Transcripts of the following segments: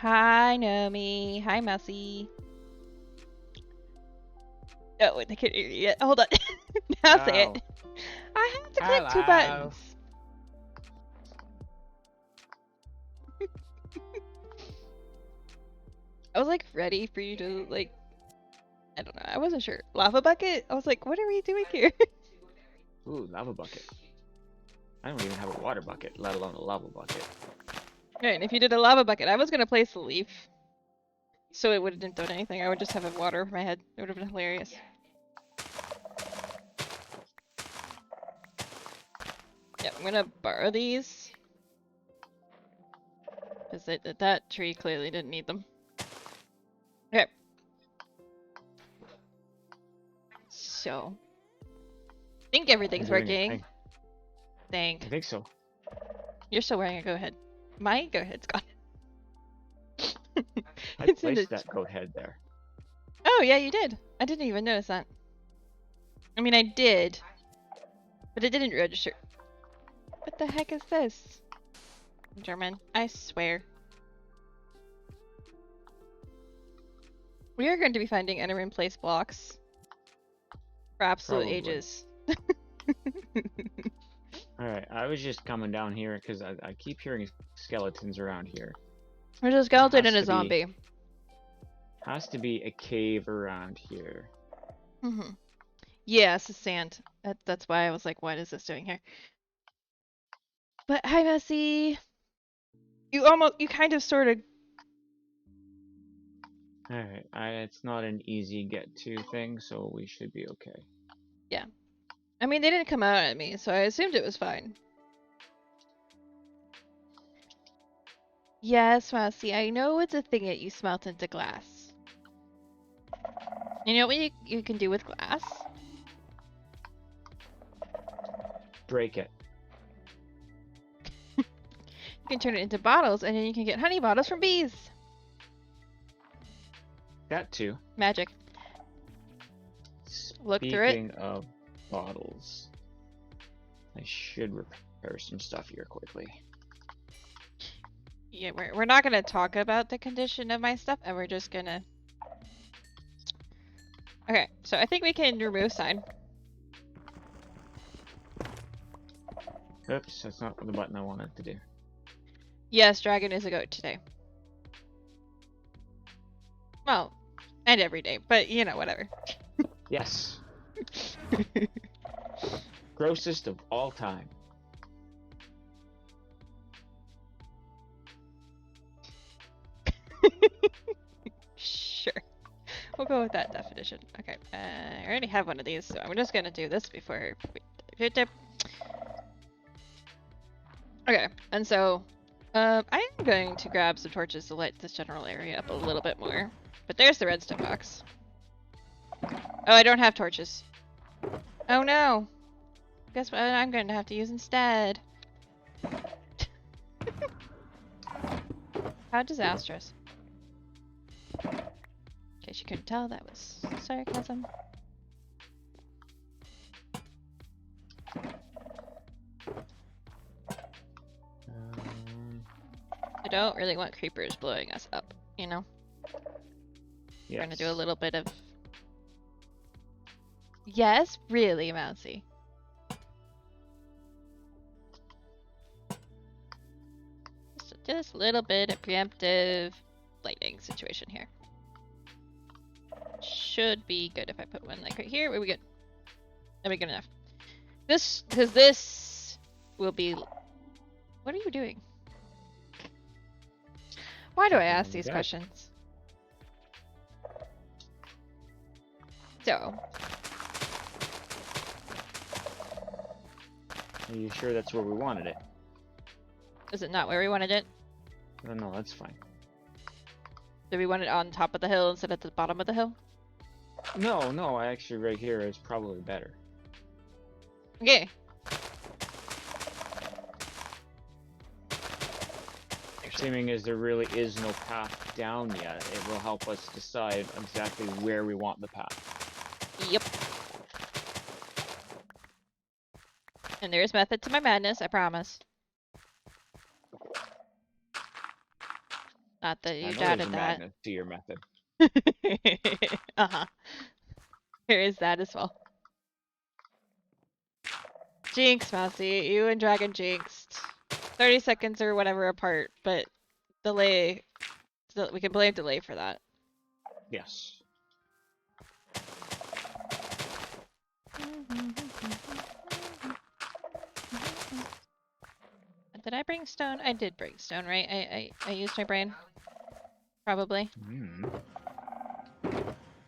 Hi, Nomi. Hi, Mousy. Oh, they can't hear you yet. Hold on. Now say it. I have to click 2 buttons. I was like ready for you to like, I don't know. I wasn't sure. Lava bucket? I was like, what are we doing here? Ooh, lava bucket. I don't even have a water bucket, let alone a lava bucket. Right, and if you did a lava bucket, I was gonna place the leaf. So it wouldn't have done anything. I would just have a water over my head. It would have been hilarious. Yeah, I'm gonna borrow these. Because that tree clearly didn't need them. Okay. So. I think everything's working. I think so. You're still wearing a go ahead. My go ahead's gone. I placed that goat head there. Oh, yeah, you did. I didn't even notice that. I mean, I did. But it didn't register. What the heck is this? German. I swear. We are going to be finding Enderman Place blocks. For absolute ages. Alright, I was just coming down here because I keep hearing skeletons around here. There's a skeleton and a zombie. Has to be a cave around here. Mm-hmm. Yeah, it's the sand. That's why I was like, what is this doing here? But hi, Messy. You kind of sort of. Alright, it's not an easy get to thing, so we should be okay. Yeah. I mean, they didn't come out at me, so I assumed it was fine. Yes, Mousy, I know it's a thing that you smelt into glass. You know what you can do with glass? Break it. You can turn it into bottles, and then you can get honey bottles from bees. That too. Magic. Look through it. Speaking of bottles, I should repair some stuff here quickly. Yeah, we're not gonna talk about the condition of my stuff, and we're just gonna. Okay, so I think we can remove sign. Oops, that's not the button I wanted to do. Yes, dragon is a goat today. Well, and every day, but you know, whatever. Yes. Grossest of all time. Sure. We'll go with that definition. Okay, I already have one of these, so I'm just gonna do this before we tip. Okay, and so I am going to grab some torches to light this general area up a little bit more. But there's the redstone box. Oh, I don't have torches. Oh no! Guess what I'm going to have to use instead? How disastrous. In case you couldn't tell, that was sarcasm. I don't really want creepers blowing us up, you know? Yes. We're gonna do a little bit of... Yes? Really, Mousy? little bit of preemptive lighting situation here. Should be good if I put one like right here. Are we good? Are we good enough? Because this will be... What are you doing? Why do I ask these questions? So. Are you sure that's where we wanted it? Is it not where we wanted it? No, that's fine. Do we want it on top of the hill instead of at the bottom of the hill? No, actually right here is probably better. Okay. Seeming as there really is no path down yet, it will help us decide exactly where we want the path. Yep. And there is method to my madness, I promise. Not that you doubted that. Madness to your method. Uh-huh. There is that as well. Jinx, Mousy. You and Dragon jinxed. 30 seconds or whatever apart, but delay. We can blame delay for that. Yes. Did I bring stone? I did bring stone, right? I used my brain. Probably.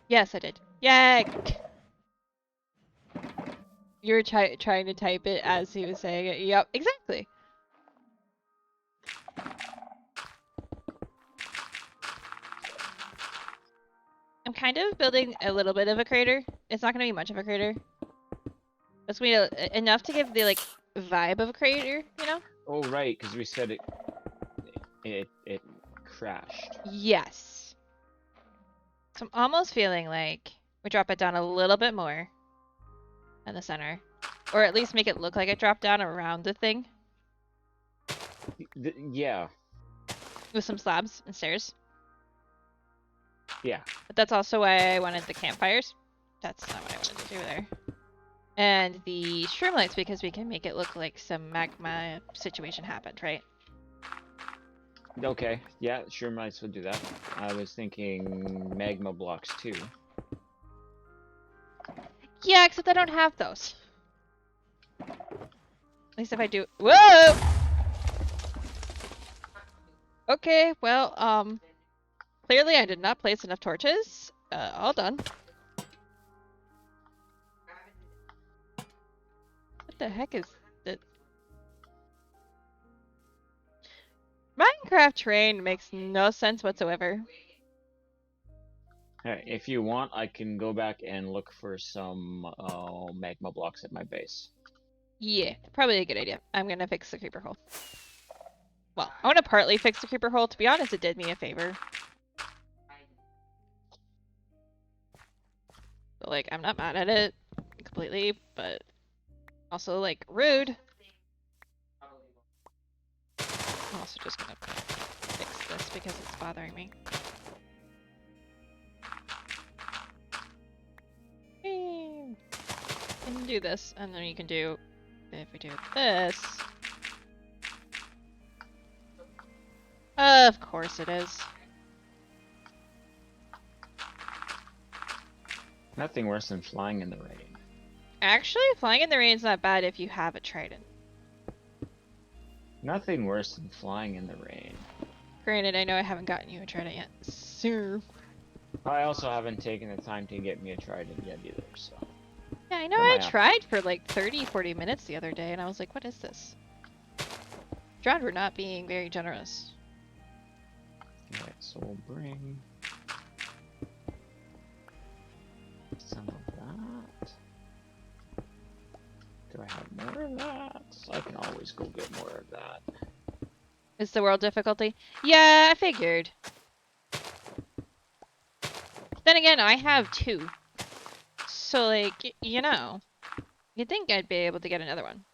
Yes, I did. Yay! You were trying to type it as he was saying it. Yep, exactly. I'm kind of building a little bit of a crater. It's not going to be much of a crater. It's going to be enough to give the like vibe of a crater, you know? Oh right, because we said it crashed. Yes. So I'm almost feeling like we drop it down a little bit more in the center, or at least make it look like it dropped down around the thing. Yeah. With some slabs and stairs. Yeah. But that's also why I wanted the campfires. That's not what I wanted to do there. And the streamlights, because we can make it look like some magma situation happened, right? Okay. Yeah, sure might would do that. I was thinking magma blocks too. Yeah, except I don't have those. At least if I do. Whoa! Okay, well, clearly I did not place enough torches. All done. What the heck is that? Minecraft terrain makes no sense whatsoever. Alright, if you want, I can go back and look for some magma blocks at my base. Yeah, probably a good idea. I'm gonna fix the creeper hole. Well, I want to partly fix the creeper hole. To be honest, it did me a favor. So, like, I'm not mad at it completely, but also, like, rude. I'm also just gonna fix this because it's bothering me. You can do this, and then you can do, if we do this. Of course it is. Nothing worse than flying in the rain. Actually, flying in the rain is not bad if you have a trident. Nothing worse than flying in the rain. Granted, I know I haven't gotten you a trident yet, so... I also haven't taken the time to get me a trident yet either, so... Yeah, I know I tried for like 30-40 minutes the other day, and I was like, what is this? Drowned were not being very generous. Alright, so we'll bring... some of that. Do I have more of that? I can always go get more of that. Is the world difficulty? Yeah, I figured. Then again, I have 2. So, like, you know, you'd think I'd be able to get another one.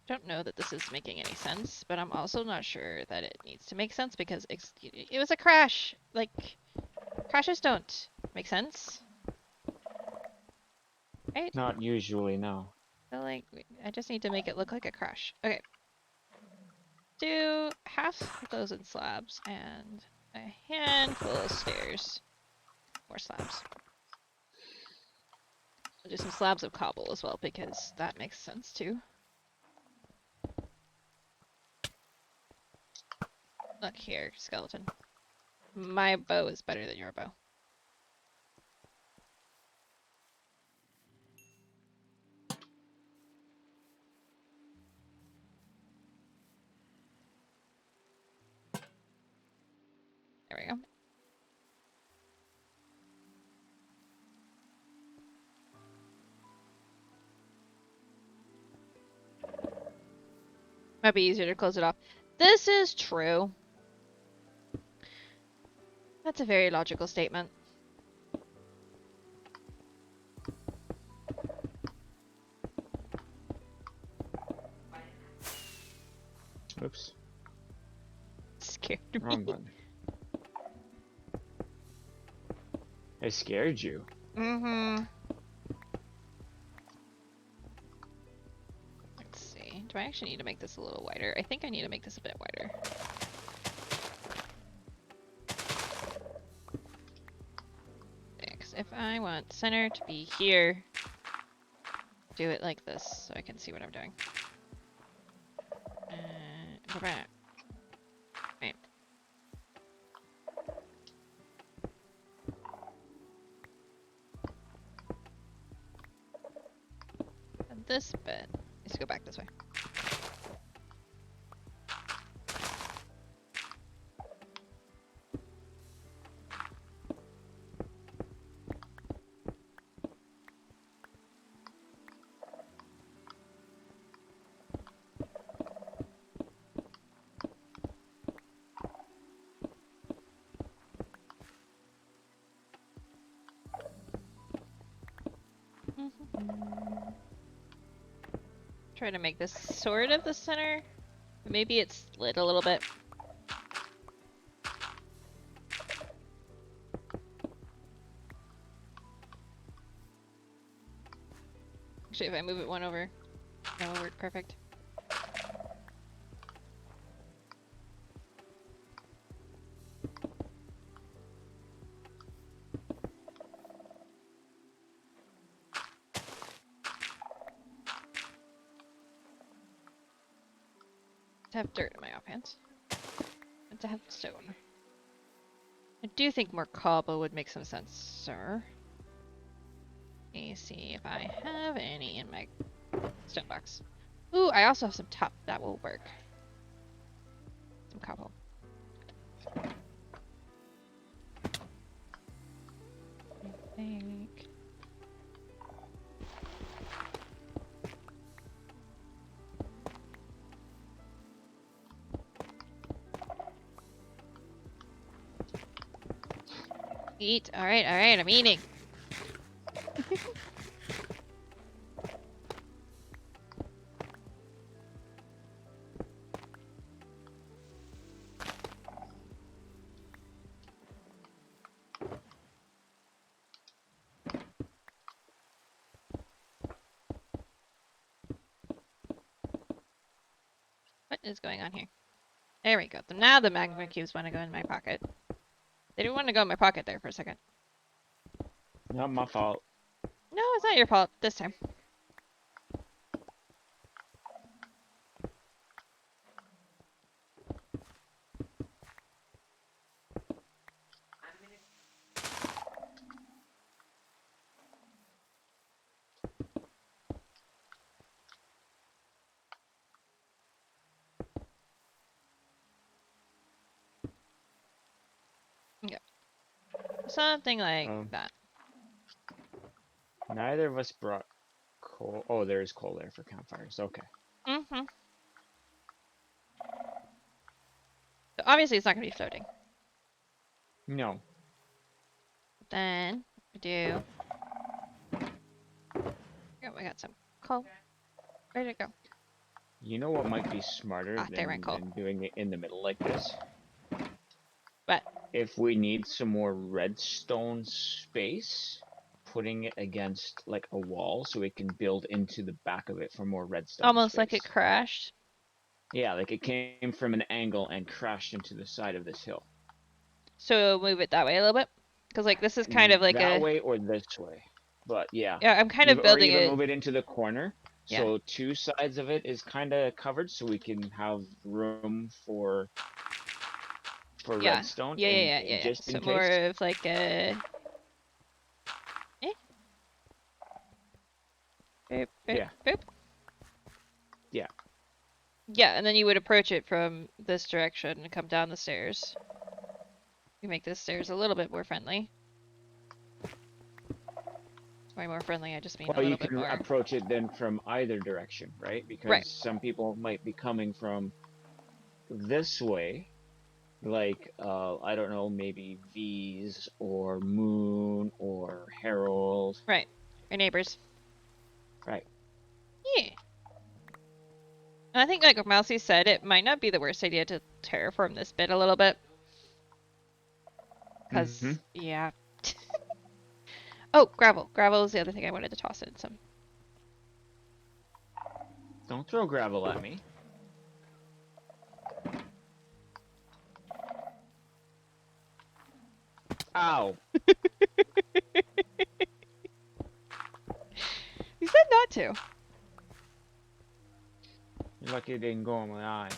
Don't know that this is making any sense, but I'm also not sure that it needs to make sense because it was a crash. Like, crashes don't make sense. Right? Not usually, no. So like, I just need to make it look like a crush. Okay. Do half of those in slabs and a handful of stairs. More slabs. I'll do some slabs of cobble as well because that makes sense too. Look here, skeleton. My bow is better than your bow. There we go. Might be easier to close it off. This is true. That's a very logical statement. Oops. Scared Wrong me. button. I scared you. Mm-hmm. Let's see. Do I actually need to make this a little wider? I think I need to make this a bit wider. Because if I want center to be here, do it like this so I can see what I'm doing. Right. And this bit needs to go back this way. Try to make this sort of the center. Maybe it's split a little bit. Actually, if I move it one over, that will work perfect. To have dirt in my offhand. And to have stone. I do think more cobble would make some sense, sir. Let me see if I have any in my stone box. Ooh, I also have some top that will work. Some cobble. I think. Eat. Alright, I'm eating. What is going on here? There we go. Now the magma cubes want to go in my pocket. They didn't want to go in my pocket there for a second. Not my fault. No, it's not your fault this time. Okay. Something like that. Neither of us brought coal. Oh, there's coal there for campfires. Okay. Mm-hmm. So obviously it's not going to be floating. No. Then we do. Oh, we got some coal. Where'd it go? You know what might be smarter there went coal. than doing it in the middle like this? What? If we need some more redstone space, putting it against like a wall so it can build into the back of it for more redstone Almost like space. it crashed. Yeah, like it came from an angle and crashed into the side of this hill. So move it that way a little bit. Because like this is kind of like That a... way or this way. But yeah. Yeah, I'm kind of Or building even it. move it into the corner. Yeah. So two sides of it is kind of covered so we can have room for Yeah. redstone Yeah. just So in more case. of like a... Boop, boop, Yeah. boop. Yeah. Yeah, and then you would approach it from this direction and come down the stairs. You make the stairs a little bit more friendly. By more friendly, I just mean a Well, you little bit can more. approach it then from either direction, right? Because Right. some people might be coming from this way, like, I don't know, maybe V's or Moon or Harold. Right. Your neighbors. Right. Yeah. And I think, like Mousy said, it might not be the worst idea to terraform this bit a little bit. Because, yeah. Oh, gravel. Gravel is the other thing I wanted to toss in some. Don't throw gravel at me. Ow. You said not to. You're lucky it didn't go in my eye.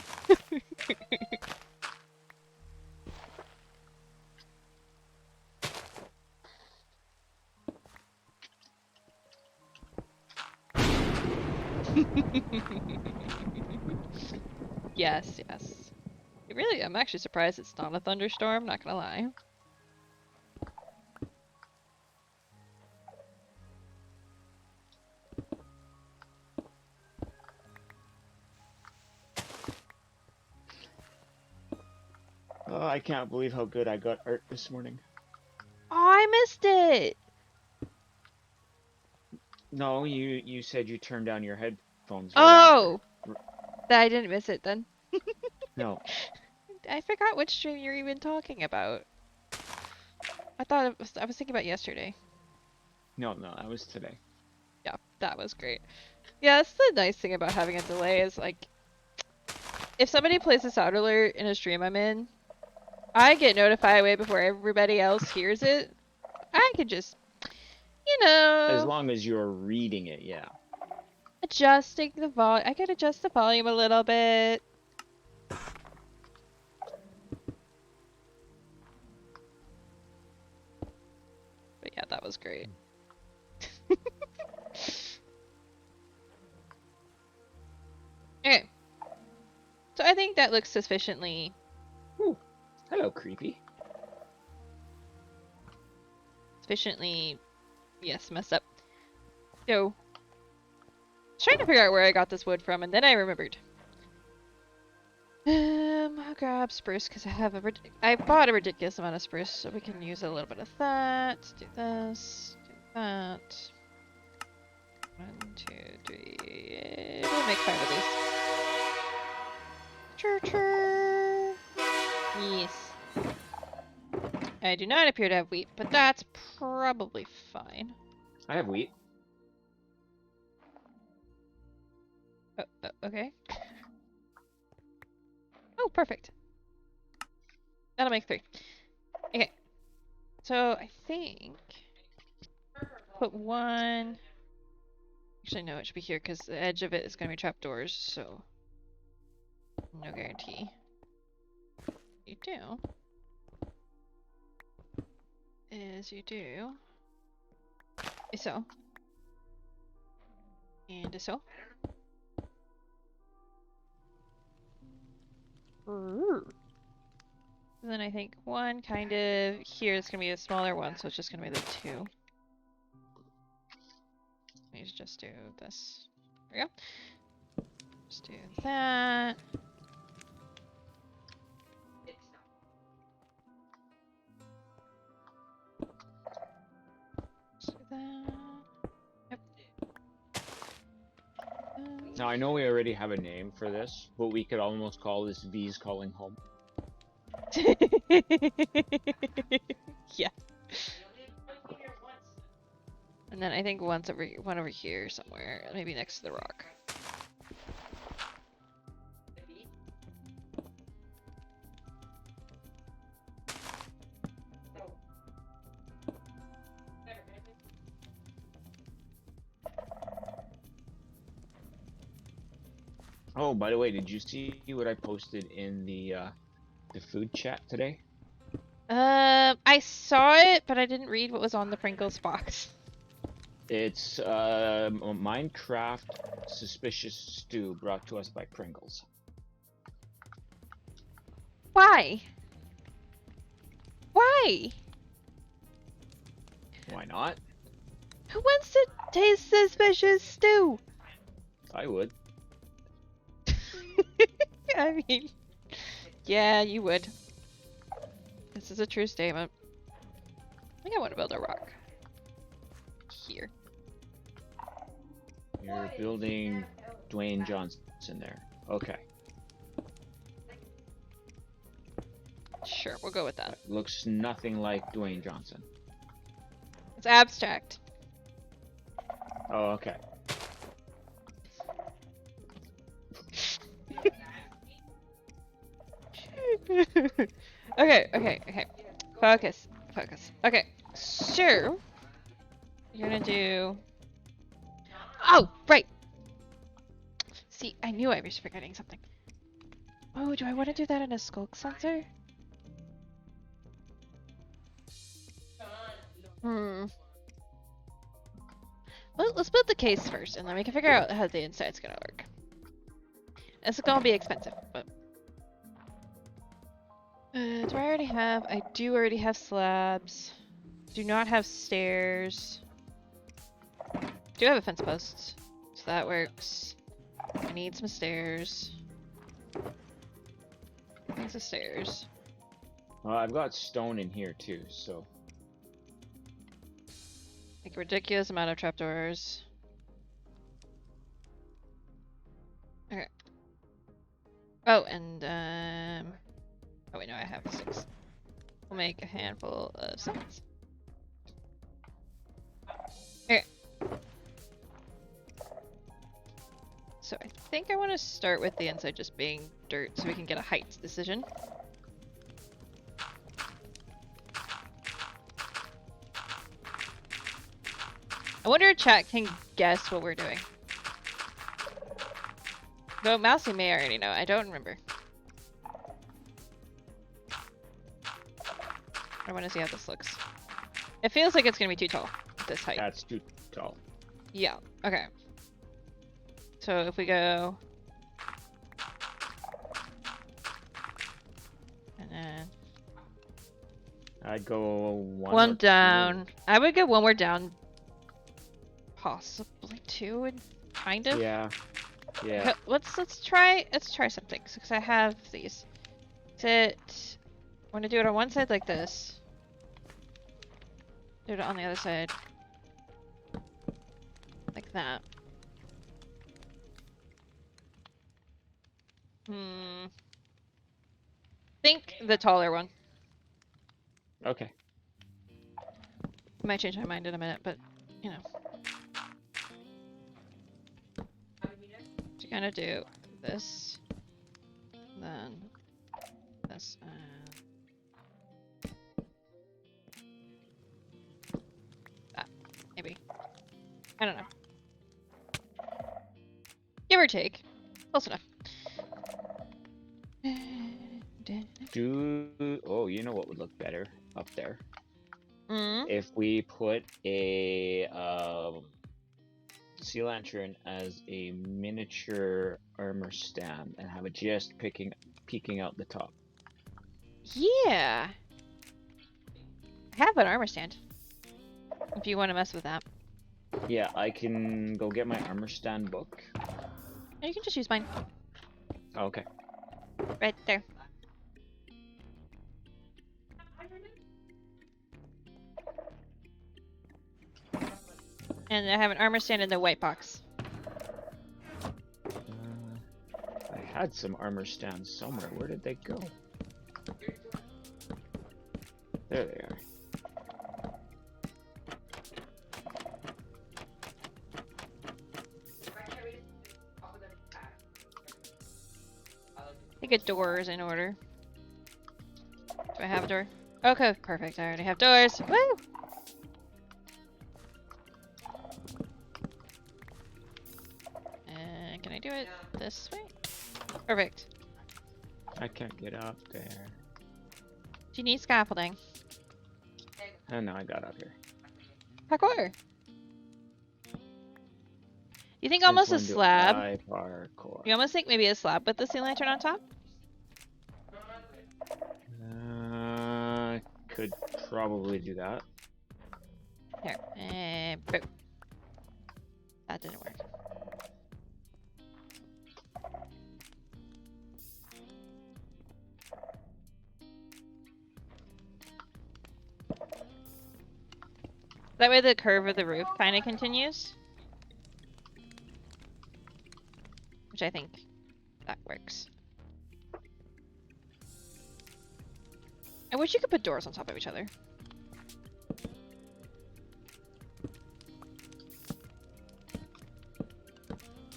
Yes. Really, I'm actually surprised it's not a thunderstorm, not gonna lie. Oh, I can't believe how good I got art this morning. Oh, I missed it! No, you said you turned down your headphones right Oh! after. I didn't miss it then. No. I forgot which stream you're even talking about. I was thinking about yesterday. No, that was today. Yeah, that was great. Yeah, that's the nice thing about having a delay is like, if somebody plays a sound alert in a stream I'm in, I get notified way before everybody else hears it. I could just, As long as you're reading it, yeah. adjusting the volume. I could adjust the volume a little bit. But yeah, that was great. Okay. So I think that looks sufficiently... Ooh. Hello, creepy. Sufficiently... Yes, messed up. So... I was trying to figure out where I got this wood from, and then I remembered. I'll grab spruce because I bought a ridiculous amount of spruce, so we can use a little bit of that. Do this. Do that. 1, 2, 3. We'll make 5 of these. Chur. Yes. I do not appear to have wheat, but that's probably fine. I have wheat. Okay. Oh, perfect. That'll make 3. Okay. So I think put 1. Actually, no, it should be here because the edge of it is going to be trapdoors, so no guarantee. You do is you do so and so. And then I think 1 kind of here is going to be a smaller one, so it's just going to be the 2. Let's just do this. There we go. Just do that. Just do that. Yep. Now, I know we already have a name for this, but we could almost call this V's Calling Home. Yeah. And then I think one over here somewhere, maybe next to the rock. Oh, by the way, did you see what I posted in the food chat today? I saw it, but I didn't read what was on the Pringles box. It's a Minecraft suspicious stew brought to us by Pringles. Why? Why? Why not? Who wants to taste suspicious stew? I would. I mean, yeah, you would. This is a true statement. I think I want to build a rock. Here. You're building Dwayne Johnson there. Okay. Sure, we'll go with that. Looks nothing like Dwayne Johnson. It's abstract. Oh, okay. Okay. Focus. Okay, so you're gonna do. Oh, right. See, I knew I was forgetting something. Oh, do I want to do that in a skulk sensor? Well, let's build the case first, and then we can figure out how the inside's gonna work. It's gonna be expensive, but. Do I already have? I do already have slabs. Do not have stairs. Do have a fence post, so that works. I need some stairs. Need some stairs. Well, I've got stone in here too, so. Like a ridiculous amount of trapdoors. Okay. Oh, and oh wait, no, I have 6. We'll make a handful of 7s. Okay. So I think I want to start with the inside just being dirt so we can get a height decision. I wonder if chat can guess what we're doing. Though Mousy may already know, I don't remember. I want to see how this looks. It feels like it's going to be too tall at this height. That's too tall. Yeah, okay. So if we go... And then... I'd go one down. I would go one more down. Possibly 2, and kind of. Yeah. Okay, let's try something because I have these. I want to do it on one side like this. Do it on the other side like that. Think the taller one. Okay. Might change my mind in a minute, but you know. So kind of do this, then this, that, maybe. I don't know. Give or take. Close enough. Oh, you know what would look better up there? Mm-hmm. If we put a sea lantern as a miniature armor stand and have it just peeking out the top. Yeah. I have an armor stand. If you want to mess with that. Yeah, I can go get my armor stand book. Or you can just use mine. Okay. Right there. And I have an armor stand in the white box. I had some armor stands somewhere. Where did they go? There they are. I think a door is in order. Do I have a door? Okay, perfect. I already have doors. Woo! And can I do it this way? Perfect. I can't get up there. Do you need scaffolding? Oh no, I got up here. Parkour! You think Since almost a when do slab? I parkour? You almost think maybe a slab with the sea lantern on top? Could probably do that. Here. And boom. That didn't work. That way the curve of the roof kind of continues. Which I think that works. I wish you could put doors on top of each other.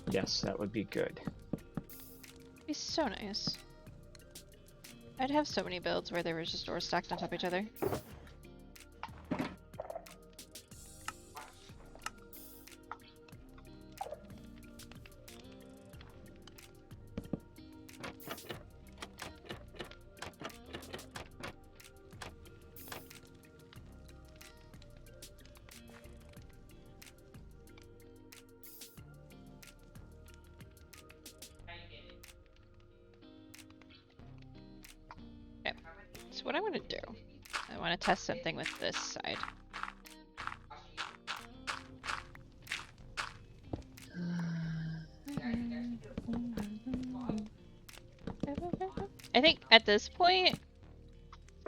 Yes, that would be good. It'd be so nice. I'd have so many builds where there was just doors stacked on top of each other. So what I want to do, I want to test something with this side. I think at this point,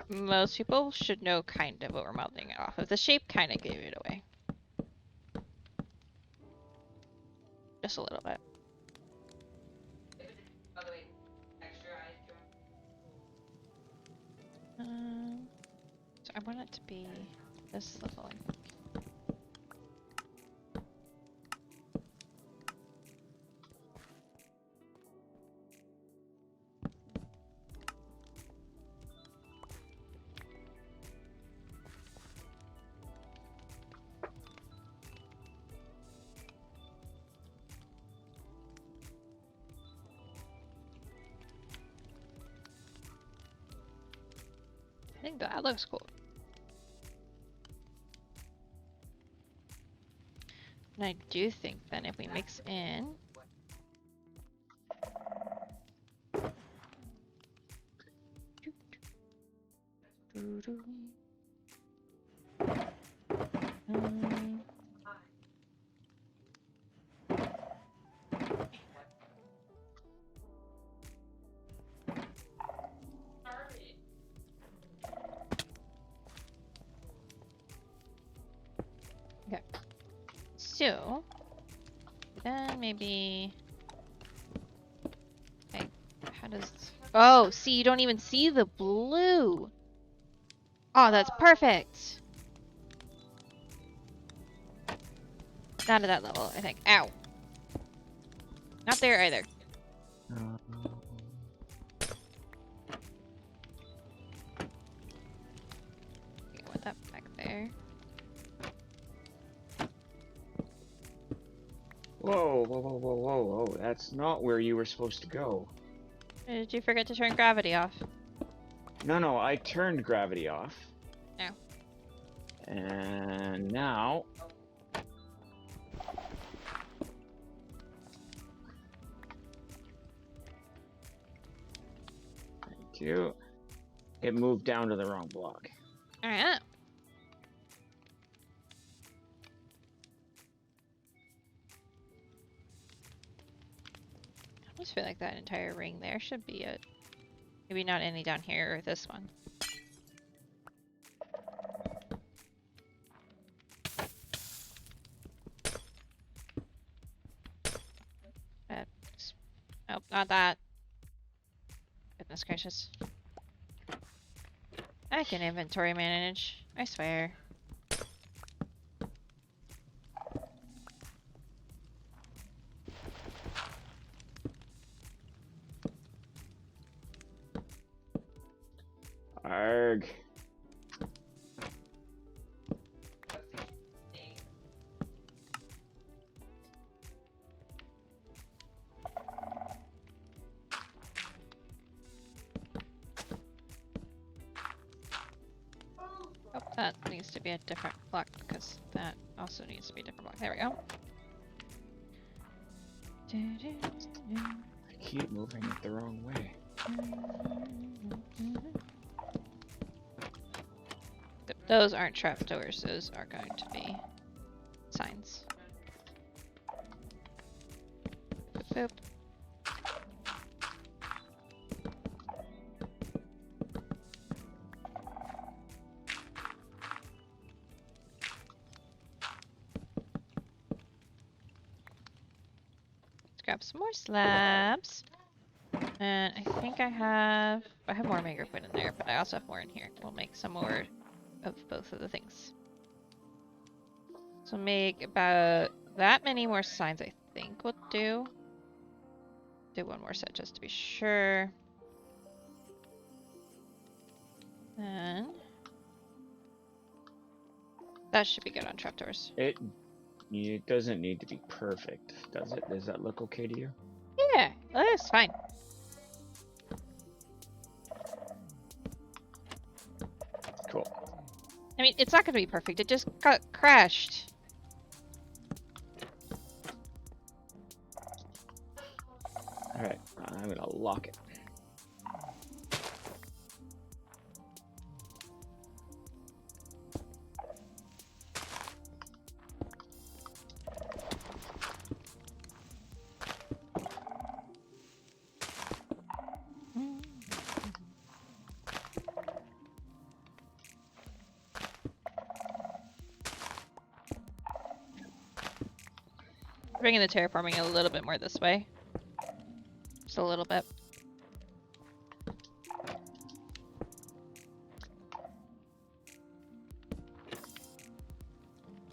most people should know kind of what we're mounting it off of. The shape kind of gave it away. Just a little bit. So I want it to be this level. I think that looks cool. And I do think then if we mix in okay. So then maybe okay, how does oh see you don't even see the blue. Oh, that's perfect. Not at that level, I think. Ow. Not there either. Okay, want that back there. Whoa, whoa, whoa, whoa, whoa, whoa. That's not where you were supposed to go. Did you forget to turn gravity off? No, I turned gravity off. No. And now... Thank you. It moved down to the wrong block. Alright. I almost feel like that entire ring there should be it. Maybe not any down here or this one. Nope, not that. Goodness gracious. I can inventory manage, I swear. Arg. Oh, that needs to be a different block because that also needs to be a different block. There we go. I keep moving it the wrong way. Those aren't trapdoors, those are going to be signs. Boop, boop. Let's grab some more slabs. And I think I have more mangrove wood in there, but I also have more in here. We'll make some more of both of the things. So make about that many more signs, I think we'll do. Do one more set just to be sure. And that should be good on trapdoors. It doesn't need to be perfect, does it? Does that look okay to you? Yeah, that's fine. Cool. I mean, it's not going to be perfect. It just got crashed. Alright, I'm gonna lock it. Bringing the terraforming a little bit more this way. Just a little bit.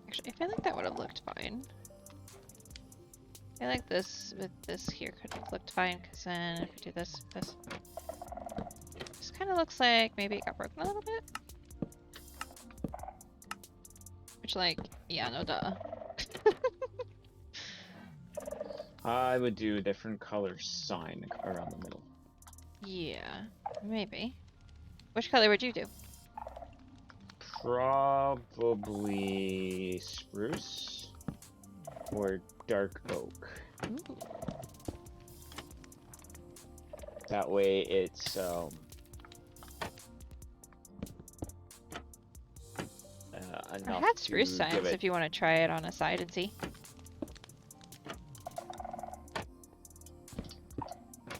Actually, I feel like that would have looked fine. I feel like this with this here could have looked fine, because then if we do this, this kind of looks like maybe it got broken a little bit. Which, like, yeah, no duh. I would do a different color sign around the middle. Yeah, maybe. Which color would you do? Probably spruce or dark oak. Ooh. That way it's I enough had spruce to signs give it... if you want to try it on a side and see.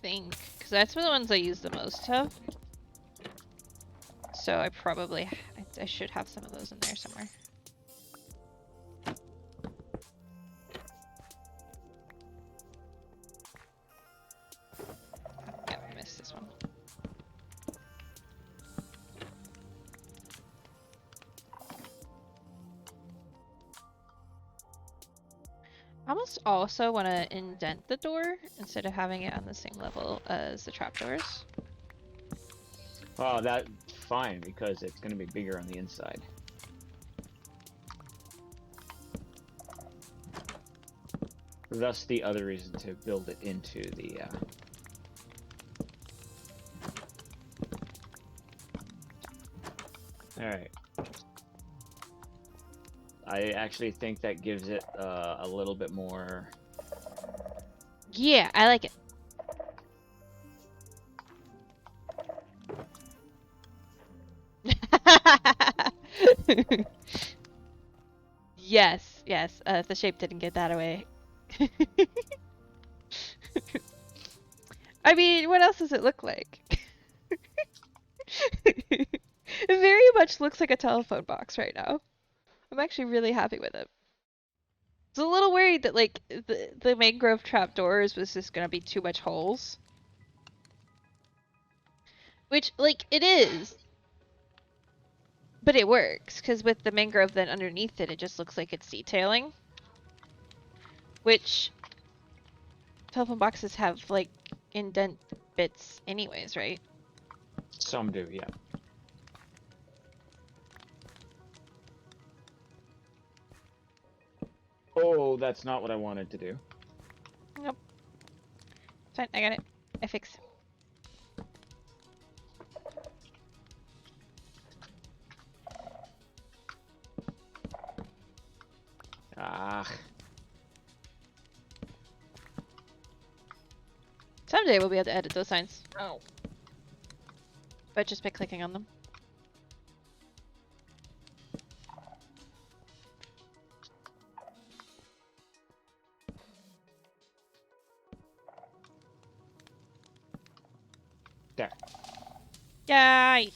Because that's one of the ones I use the most of. So I probably, I should have some of those in there somewhere. Oh, yeah, I missed this one. I almost also want to indent the door instead of having it on the same level as the trapdoors. Oh, that's fine because it's going to be bigger on the inside. Thus the other reason to build it into the Alright. I actually think that gives it a little bit more... Yeah, I like it. Yes, yes, the shape didn't get that away. I mean, what else does it look like? It very much looks like a telephone box right now. I'm actually really happy with it. I was a little worried that, like, the mangrove trapdoors was just gonna be too much holes. Which, like, it is. But it works, because with the mangrove then underneath it, it just looks like it's detailing. Which telephone boxes have, like, indent bits anyways, right? Some do, yeah. Oh, that's not what I wanted to do. Nope. It's fine, I got it. I fixed it. Ah. Someday we'll be able to edit those signs. Oh. But just by clicking on them. There. Yay!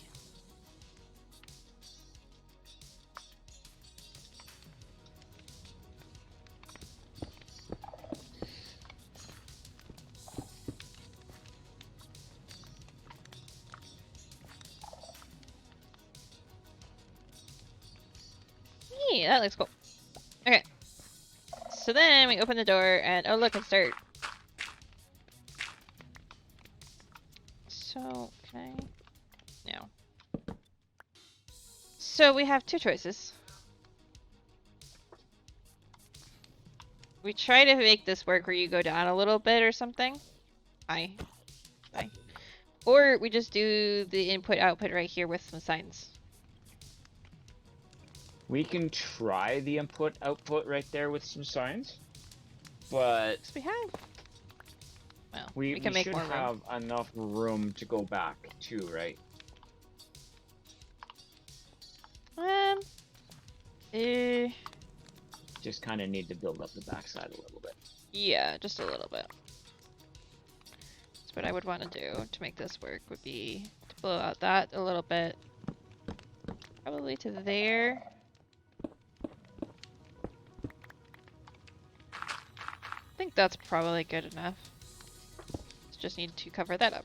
Yeah, that looks cool. Okay. So then we open the door and oh look, it's dirt. So, can I? No. So we have two choices. We try to make this work where you go down a little bit or something. Hi. Or we just do the input-output right here with some signs. We can try the input-output right there with some signs, but Yes, we have. Well, we can make should more room. have enough room to go back too, right? Just kind of need to build up the backside a little bit. Yeah, just a little bit. So what I would want to do to make this work would be to blow out that a little bit. Probably to there. I think that's probably good enough. Just need to cover that up.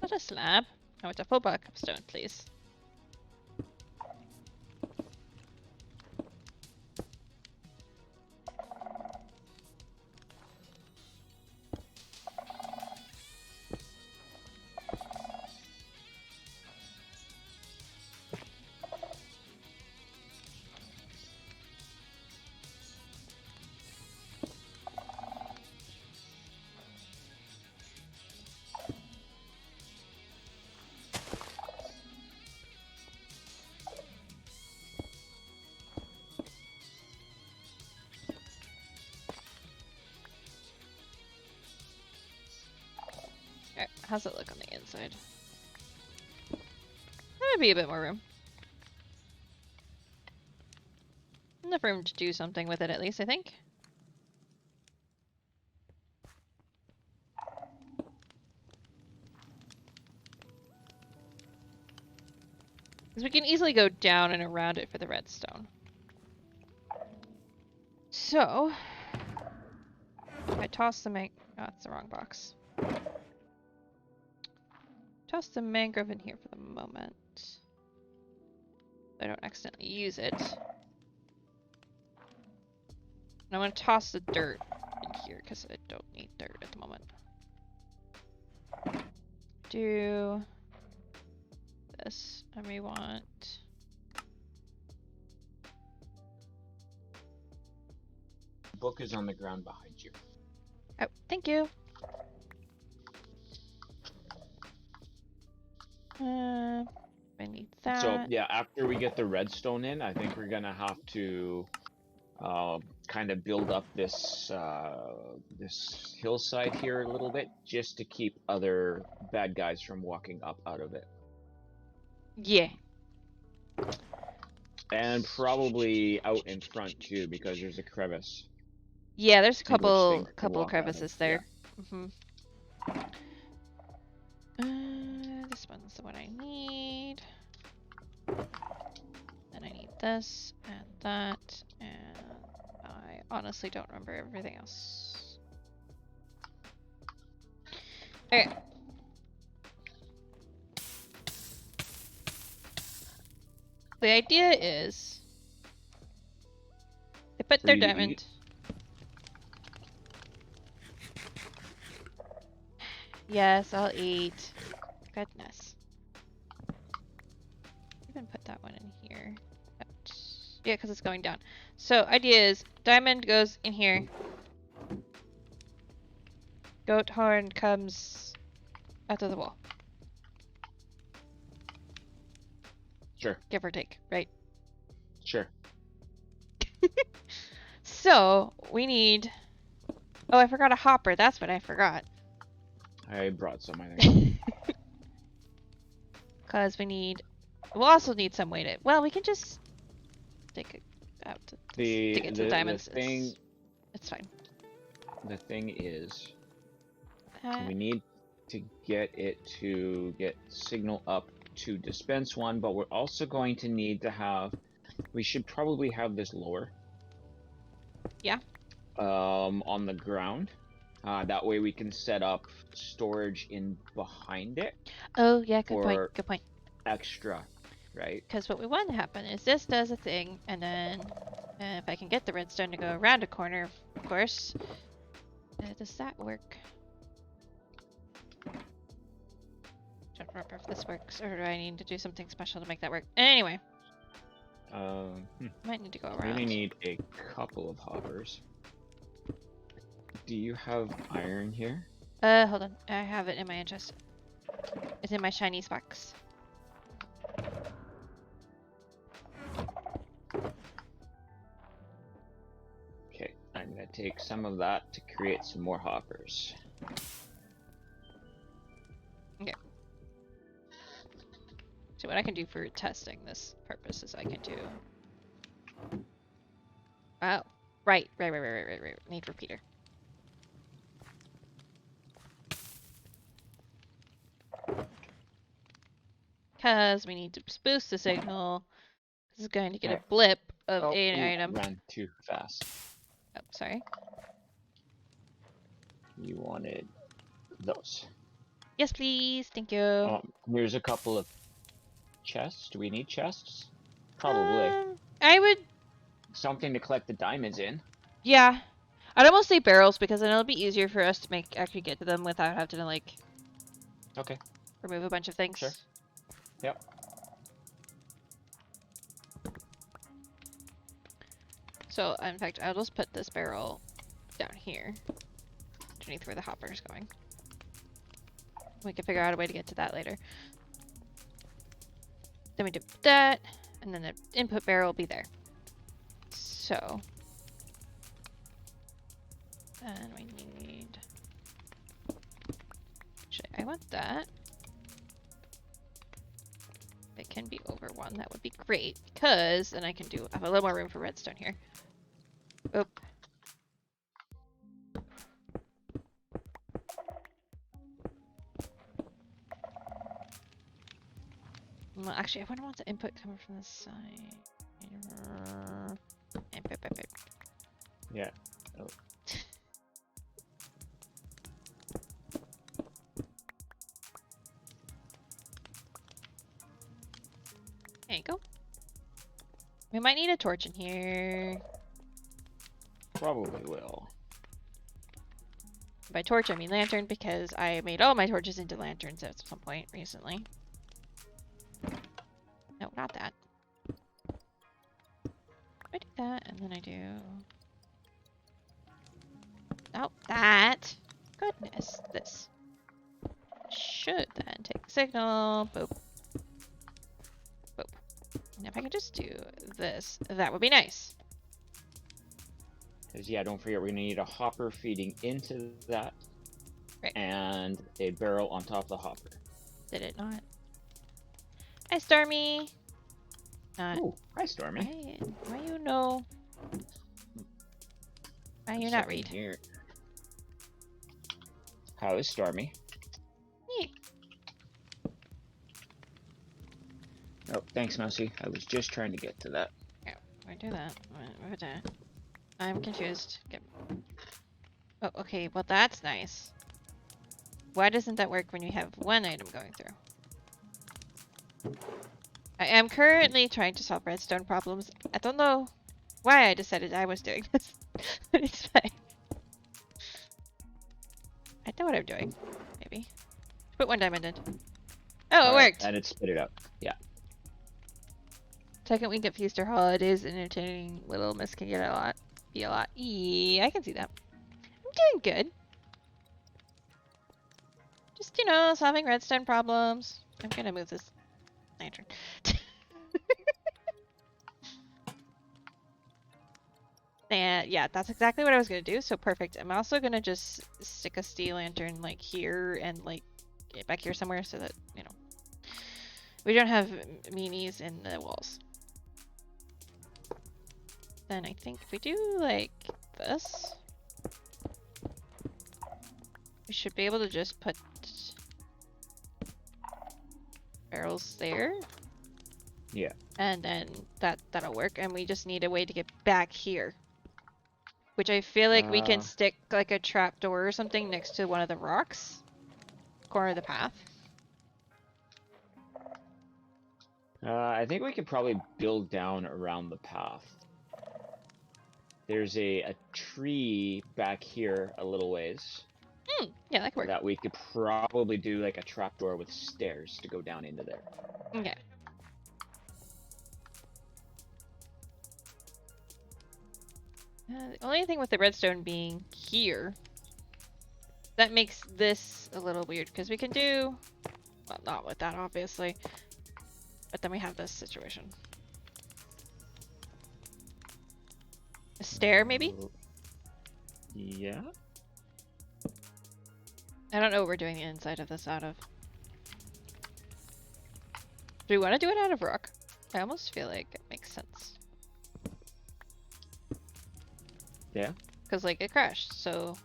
Not a slab. I want a full block of stone, please. Alright, how's it look on the inside? There would be a bit more room. Enough room to do something with it at least, I think. Because we can easily go down and around it for the redstone. So, if I toss the oh, that's the wrong box. Toss the mangrove in here for the moment. So I don't accidentally use it. And I'm going to toss the dirt in here because I don't need dirt at the moment. Do this, and we want... The book is on the ground behind you. Oh, thank you. I need that. So yeah, after we get the redstone in, I think we're gonna have to kind of build up this this hillside here a little bit, just to keep other bad guys from walking up out of it. Yeah. And probably out in front too, because there's a crevice. Yeah, there's a in which couple things can walk out of. crevices there. This one's the one I need. Then I need this and that, and I honestly don't remember everything else. Okay. The idea is they put For their you to diamond. eat. Yes, I'll eat. Goodness. Even put that one in here. Yeah, because it's going down. So idea is diamond goes in here. Goat horn comes out of the wall. Sure. Give or take, right? Sure. So we need. Oh, I forgot a hopper. That's what I forgot. I brought some, I think. Because we need. We'll also need some way to. Well, we can just stick it out to stick it to the diamonds. The thing. It's fine. The thing is, we need to get it to get signal up to dispense one, but we're also going to need to have. We should probably have this lower. Yeah. On the ground. That way we can set up storage in behind it. Oh yeah, good point. For Good point. extra, right? Because what we want to happen is this does a thing, and then if I can get the redstone to go around a corner, of course. Does that work? Don't remember if this works, or do I need to do something special to make that work? Anyway, might need to go We around. really need a couple of hoppers. Do you have iron here? Hold on. I have it in my chest. It's in my Chinese box. Okay, I'm gonna take some of that to create some more hoppers. Okay. So what I can do for testing this purpose is I can do. Oh, right. Need repeater. Because we need to boost the signal. This is going to get a blip of an item. Ran too fast. Oh, sorry. You wanted those. Yes, please. Thank you. Here's a couple of chests. Do we need chests? Probably. I would. Something to collect the diamonds in. Yeah. I'd almost say barrels because then it'll be easier for us to actually get to them without having to like. Okay. Remove a bunch of things. Sure. Yep. So, in fact, I'll just put this barrel down here, underneath where the hopper is going. We can figure out a way to get to that later. Then we do that, and then the input barrel will be there. So, and we need. Actually, I want that. It can be over one. That would be great because then I can have a little more room for redstone here. Oop. Well, actually, I wouldn't want the input coming from this side. Input. Yeah. Oh. There you go. We might need a torch in here. Probably will. By torch, I mean lantern, because I made all my torches into lanterns at some point recently. No, not that. I do that, and then I do... Oh, that! Goodness, this. Should then take the signal. Boop. Boop. And if I could just do this, that would be nice. Because, yeah, don't forget, we're going to need a hopper feeding into that. Right. And a barrel on top of the hopper. Did it not? Hi, Stormy! Ooh, hi, Stormy. Why you know? Why you not read? Here. How is Stormy? Yeah. Oh, thanks, Mousy. I was just trying to get to that. Yeah, why do that? Why would that? I'm confused. Oh, okay, well that's nice. why doesn't that work when you have one item going through? I am currently trying to solve redstone problems. I don't know why I decided I was doing this, but it's fine. I know what I'm doing. Maybe. Put one diamond in. Oh, it worked! And it spit it out. Yeah. Second week at Feaster holidays, entertaining little miss can get be a lot. Yeah, I can see that. I'm doing good. Just, you know, solving redstone problems. I'm gonna move this lantern. And yeah, that's exactly what I was gonna do, so perfect. I'm also gonna just stick a steel lantern like here and like get back here somewhere so that, you know, we don't have meanies in the walls. Then I think if we do like this, we should be able to just put barrels there. Yeah. And then that'll work, and we just need a way to get back here. Which I feel like we can stick like a trapdoor or something next to one of the rocks. Corner of the path. I think we could probably build down around the path. There's a tree back here a little ways. Yeah, that could work. That we could probably do like a trapdoor with stairs to go down into there. Okay. The only thing with the redstone being here, that makes this a little weird, because we can do, well, not with that obviously, but then we have this situation. A stair, maybe? Yeah. I don't know what we're doing the inside of this out of. Do we want to do it out of rock? I almost feel like it makes sense. Yeah. Because, like, it crashed, so...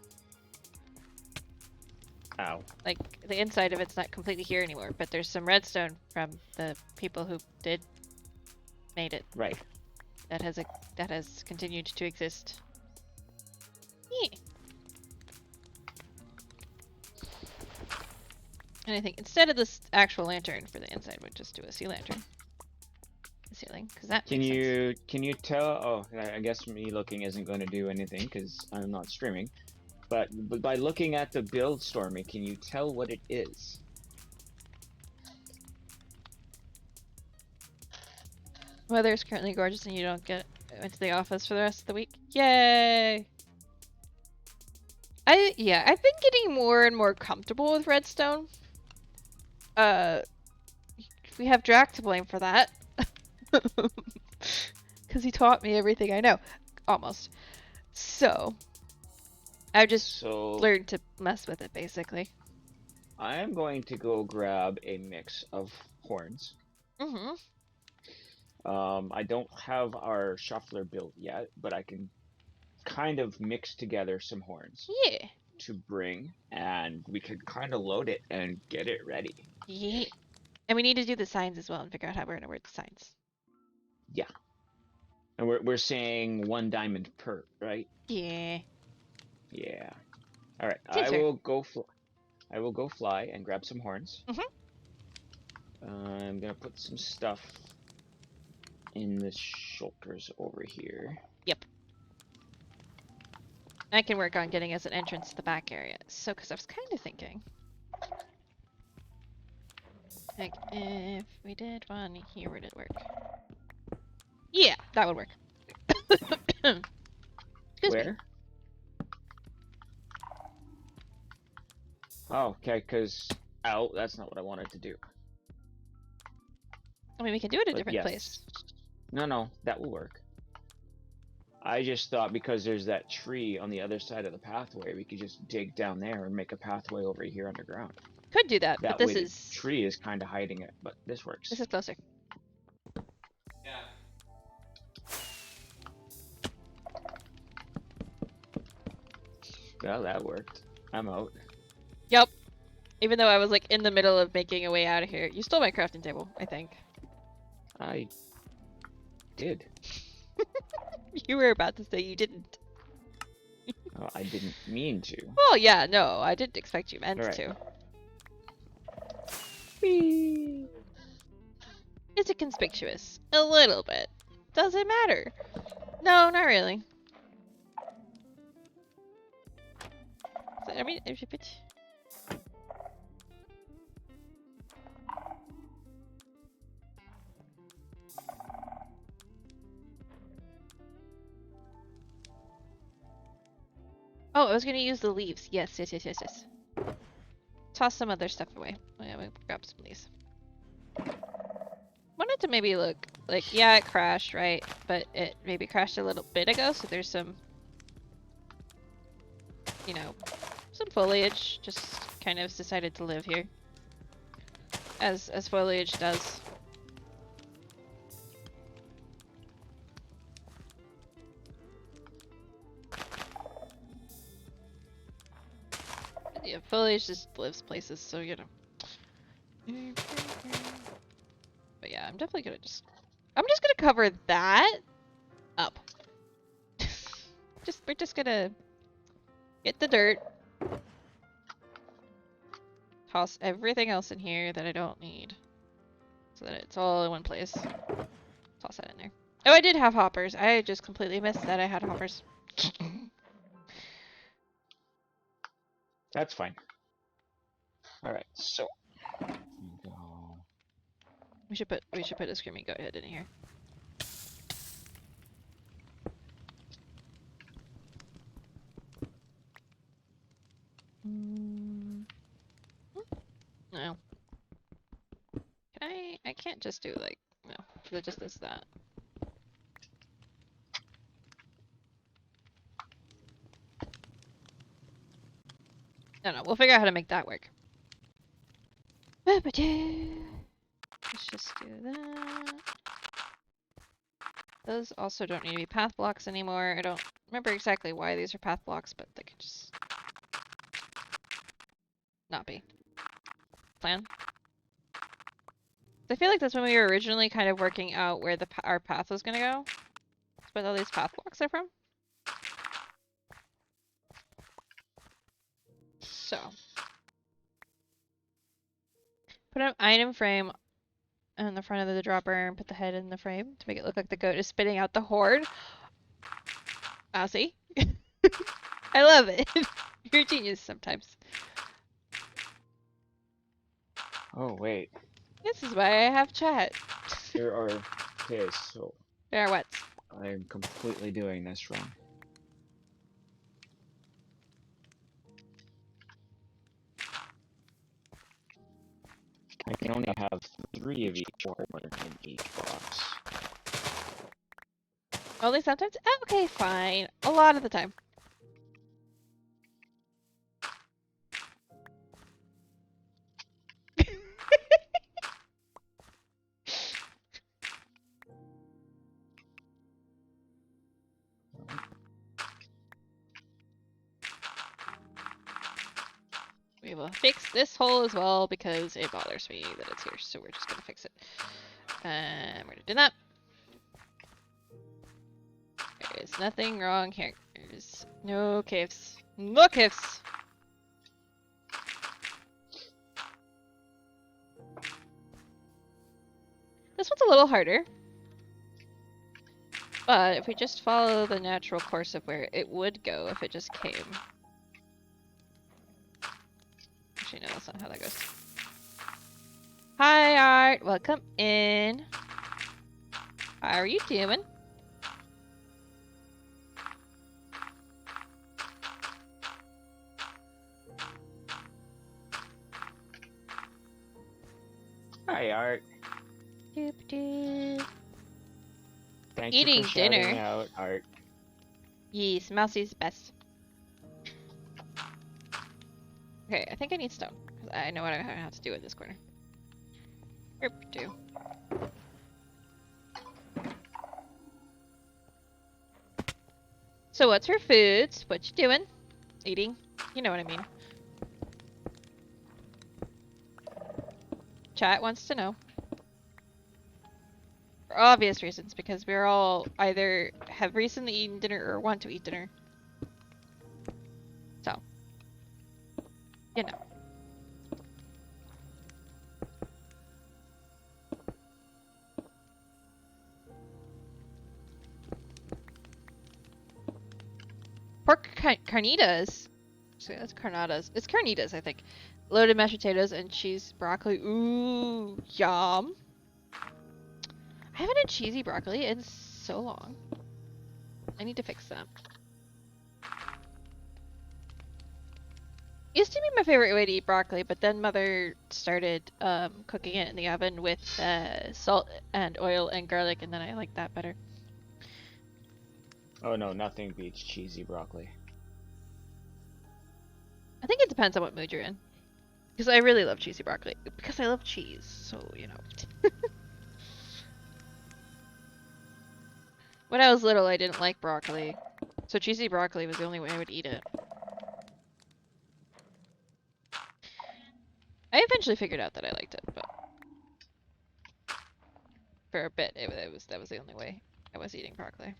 Ow. Like, the inside of it's not completely here anymore, but there's some redstone from the people who made it. Right. That has continued to exist. Yeah. And I think instead of this actual lantern for the inside, we'll just do a sea lantern. The ceiling, because that Can makes you sense. can you tell? Oh, I guess me looking isn't going to do anything because I'm not streaming. But by looking at the build, Stormy, can you tell what it is? Weather is currently gorgeous and you don't get into the office for the rest of the week. Yay! I've been getting more and more comfortable with redstone. We have Drac to blame for that. Because he taught me everything I know. Almost. So, I've just learned to mess with it, basically. I am going to go grab a mix of horns. Mm-hmm. I don't have our shuffler built yet, but I can kind of mix together some horns. Yeah. To bring, and we could kind of load it and get it ready. Yeah. And we need to do the signs as well and figure out how we're going to word the signs. Yeah. And we're saying 1 diamond per, right? Yeah. Yeah. All right. Seems fair. I will go fly and grab some horns. Mm-hmm. I'm gonna put some stuff in the shulkers over here. Yep. I can work on getting us an entrance to the back area. So, because I was kind of thinking, like, if we did one here, would it work? Yeah, that would work. Excuse Where? me. Oh, okay, because... Oh, that's not what I wanted to do. I mean, we can do it a But different yes. place. No, that will work. I just thought because there's that tree on the other side of the pathway, we could just dig down there and make a pathway over here underground. Could do that, That but way this is... the tree is kind of hiding it, but this works. This is closer. Well, that worked. I'm out. Yep. Even though I was like in the middle of making a way out of here. You stole my crafting table, I think. I did. You were about to say you didn't. Oh, I didn't mean to. Well, yeah, no, I didn't expect you meant Alright. to. Whee! Is it conspicuous? A little bit. Does it matter? No, not really. So, I mean, if you put... Oh, I was gonna use the leaves. Yes, yes, yes, yes, yes. Toss some other stuff away. Oh, yeah, we'll grab some of these. Wanted to maybe look like, yeah, it crashed, right? But it maybe crashed a little bit ago, so there's some, you know, some foliage just kind of decided to live here. As foliage does. Yeah, foliage just lives places, so you know. But yeah, I'm definitely gonna I'm just gonna cover that up. We're just gonna get the dirt. Toss everything else in here that I don't need. So that it's all in one place. Toss that in there. Oh, I did have hoppers. I just completely missed that I had hoppers. That's fine. All right, so go. We should put a screaming goat head in here. No. Can I can't just do like no. It just does that. No, we'll figure out how to make that work. Let's just do that. Those also don't need to be path blocks anymore. I don't remember exactly why these are path blocks, but they could just not be. Plan. I feel like that's when we were originally kind of working out where our path was gonna go. That's what all these path blocks are from. So. Put an item frame in the front of the dropper and put the head in the frame to make it look like the goat is spitting out the horde. Ah, see? I love it. You're a genius sometimes. Oh wait. This is why I have chat. There are. Okay, so. There are what? I am completely doing this wrong. I can only have 3 of each one in each box. Only sometimes? Okay, fine. A lot of the time. We will fix this hole as well because it bothers me that it's here, so we're just gonna fix it. And we're gonna do that. There is nothing wrong here. There's no caves. No caves! This one's a little harder. But if we just follow the natural course of where it would go if it just came. Actually, no, that's not how that goes. Hi, Art. Welcome in. How are you doing? Hi, Art. Doop doop. Thank Eating you for shouting dinner. out, Art. Yes, Mousie's best. Okay, I think I need stone. Because I know what I have to do in this corner. Erp, do. So what's for foods? What you doing? Eating? You know what I mean. Chat wants to know. For obvious reasons, because we're all either have recently eaten dinner or want to eat dinner. So. You know. carnitas. So that's carnatas. It's carnitas, I think. Loaded mashed potatoes and cheese broccoli. Ooh, yum. I haven't had cheesy broccoli in so long. I need to fix that. Used to be my favorite way to eat broccoli, but then Mother started cooking it in the oven with salt and oil and garlic, and then I like that better. Oh no, nothing beats cheesy broccoli. I think it depends on what mood you're in. Because I really love cheesy broccoli. Because I love cheese, so, you know. When I was little, I didn't like broccoli. So cheesy broccoli was the only way I would eat it. I eventually figured out that I liked it, but for a bit, that was the only way I was eating broccoli.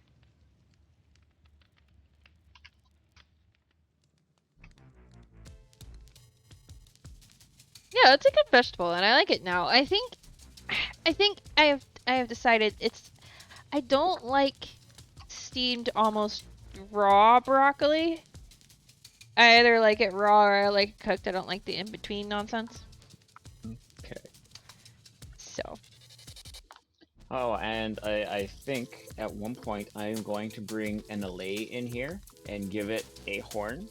Yeah, it's a good vegetable, and I like it now. I think I have decided I don't like steamed almost raw broccoli. I either like it raw or I like it cooked. I don't like the in-between nonsense. Okay. So. Oh, and I think at one point I'm going to bring an allay in here and give it a horn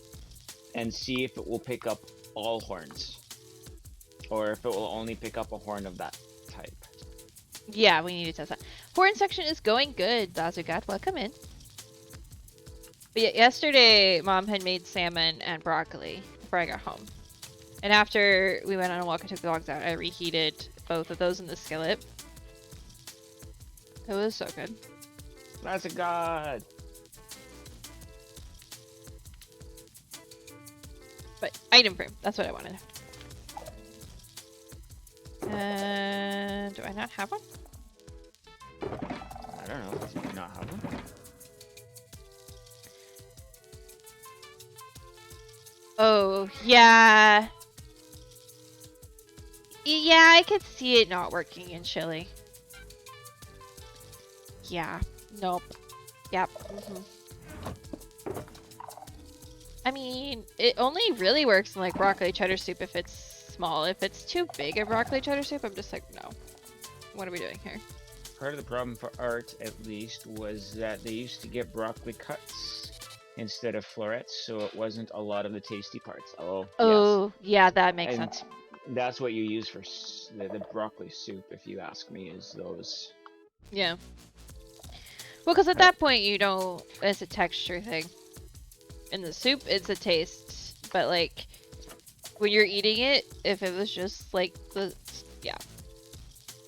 and see if it will pick up all horns. Or if it will only pick up a horn of that type. Yeah, we need to test that. Horn section is going good, Dazugat. Welcome in. But yeah, yesterday, Mom had made salmon and broccoli before I got home. And after we went on a walk and took the dogs out, I reheated both of those in the skillet. It was so good. That's a god! But item frame, that's what I wanted. Do I not have one? I don't know. Do you not have one? Oh, yeah. Yeah, I could see it not working in Chile. Yeah. Nope. Yep. I mean, it only really works in like broccoli cheddar soup if it's small. If it's too big a broccoli cheddar soup, I'm just like, no. What are we doing here? Part of the problem for Art, at least, was that they used to get broccoli cuts instead of florets, so it wasn't a lot of the tasty parts. Oh, yes. Yeah, that makes and sense. That's what you use for the broccoli soup, if you ask me, is those. Yeah. Well, because at that point, you know, it's a texture thing. In the soup, it's a taste. But, like, when you're eating it, if it was just, like, yeah.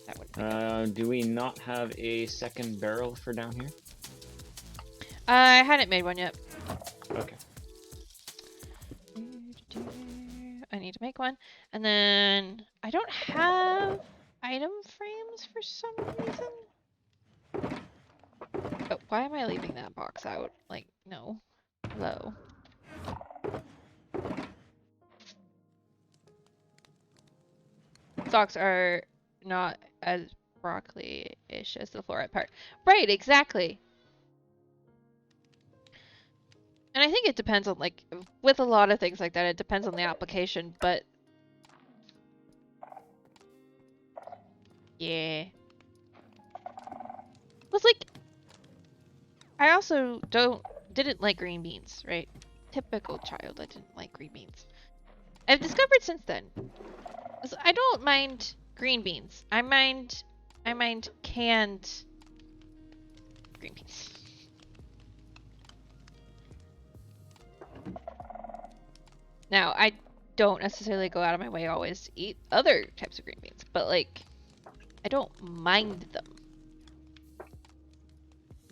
That wouldn't be good. Do we not have a second barrel for down here? I hadn't made one yet. Okay. I need to make one. And then I don't have item frames for some reason. Oh, why am I leaving that box out? Like, no. Hello. Socks are not as broccoli-ish as the floret part. Right, exactly. And I think it depends on, like, with a lot of things like that, it depends on the application, but... Yeah. Was like... I also didn't like green beans, right? Typical child, I didn't like green beans. I've discovered since then. I don't mind green beans. I mind canned green beans. Now, I don't necessarily go out of my way always to eat other types of green beans, but like, I don't mind them.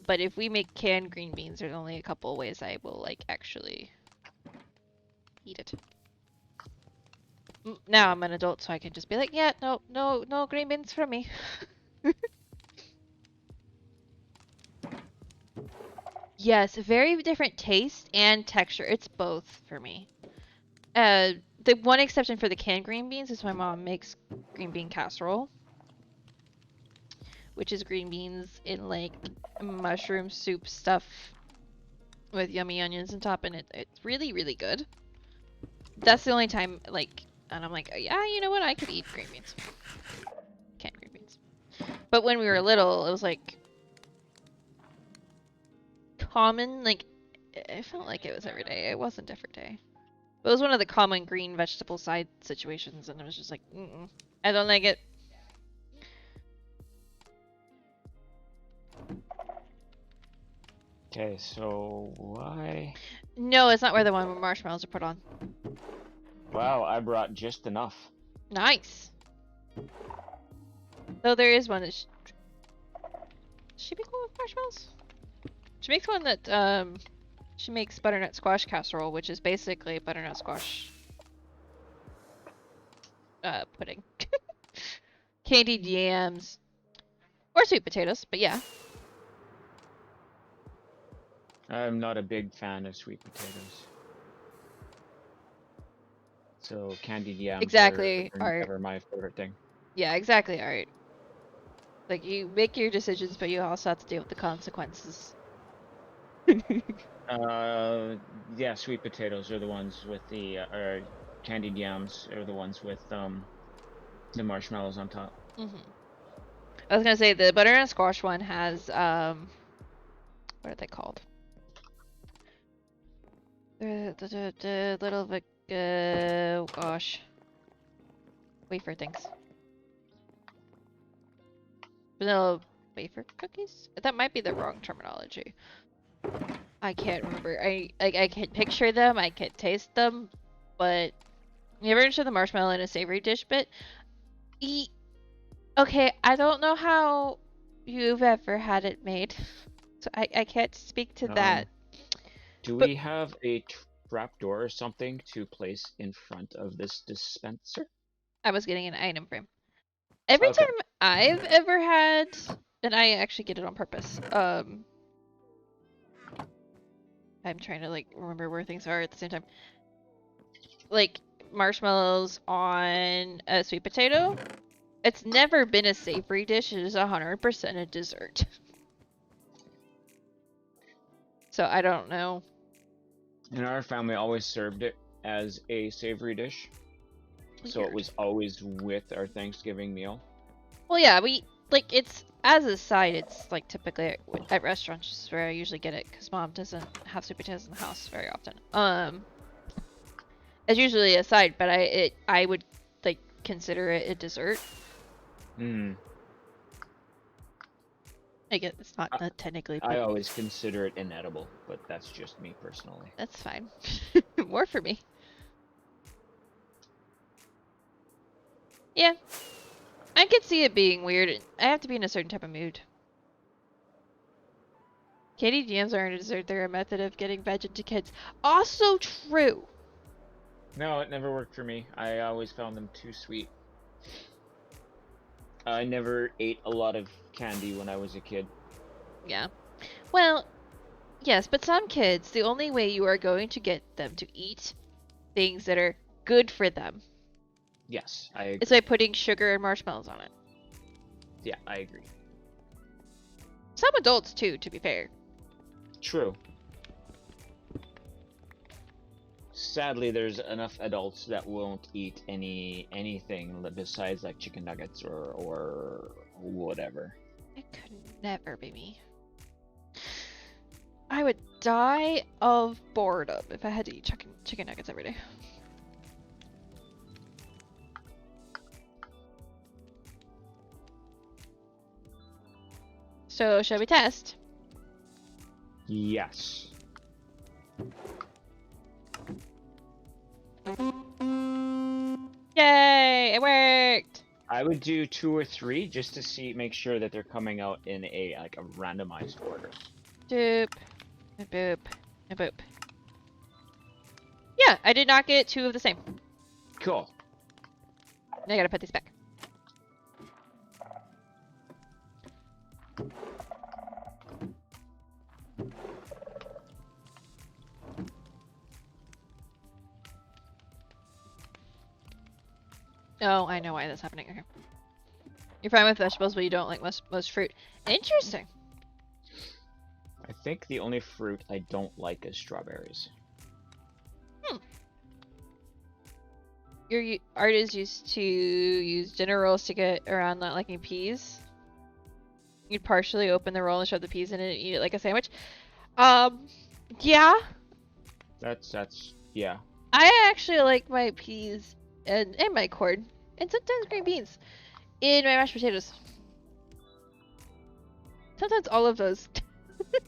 But if we make canned green beans, there's only a couple ways I will like actually eat it. Now I'm an adult, so I can just be like, yeah, no green beans for me. Yes, very different taste and texture. It's both for me. The one exception for the canned green beans is my mom makes green bean casserole, which is green beans in like mushroom soup stuff with yummy onions on top, and it's really, really good. That's the only time, like, and I'm like, yeah, you know what? I could eat green beans. Canned green beans. But when we were little, it was like common, like, it felt like it was every day. It wasn't every day. But it was one of the common green vegetable side situations, and it was just like, I don't like it. Okay, so why? No, it's not where the one where marshmallows are put on. Wow, I brought just enough. Nice. Though there is one that she make one with marshmallows? She makes one that she makes butternut squash casserole, which is basically butternut squash pudding. Candied yams or sweet potatoes, but yeah. I'm not a big fan of sweet potatoes. So candied yams Exactly, are never my favorite thing. Yeah, exactly, Art. Like, you make your decisions, but you also have to deal with the consequences. Yeah, sweet potatoes are the ones with the, candied yams are the ones with, the marshmallows on top. I was gonna say, the butternut squash one has, what are they called? The little, like, oh gosh. Wafer things. Vanilla wafer cookies? That might be the wrong terminology. I can't remember. I can picture them, I can taste them, but you ever into the marshmallow in a savory dish bit? Okay, I don't know how you've ever had it made, so I can't speak to that. Do we have a trapdoor or something to place in front of this dispenser? I was getting an item frame. Every time I've ever had, and I actually get it on purpose, I'm trying to, like, remember where things are at the same time. Like, marshmallows on a sweet potato. It's never been a savory dish. It is 100% a dessert. So I don't know. And our family always served it as a savory dish. Weird. So it was always with our Thanksgiving meal. Well, yeah, like, it's, as a side, it's, like, typically at restaurants where I usually get it, because Mom doesn't have sweet potatoes in the house very often. It's usually a side, but I would, like, consider it a dessert. I guess it's not technically. I always consider it inedible, but that's just me personally. That's fine. More for me. Yeah. I could see it being weird. I have to be in a certain type of mood. Candied yams aren't a dessert. They're a method of getting veg into kids. Also true. No, it never worked for me. I always found them too sweet. I never ate a lot of candy when I was a kid. Yeah. Well, yes, but some kids, the only way you are going to get them to eat things that are good for them. Yes, I agree. Is by putting sugar and marshmallows on it. Yeah, I agree. Some adults too, to be fair. True. Sadly, there's enough adults that won't eat anything besides like chicken nuggets or whatever. It could never be me. I would die of boredom if I had to eat chicken nuggets every day. So, shall we test? Yes. Yay! It worked! I would do 2 or 3 just to make sure that they're coming out in a randomized order. Doop. And boop. And boop. Yeah, I did not get 2 of the same. Cool. Now I gotta put these back. Oh, I know why that's happening. Okay. You're fine with vegetables, but you don't like most fruit. Interesting. I think the only fruit I don't like is strawberries. Your artists used to use dinner rolls to get around not liking peas. You'd partially open the roll and shove the peas in it and eat it like a sandwich. Yeah. That's yeah. I actually like my peas and my corn and sometimes green beans in my mashed potatoes. Sometimes all of those.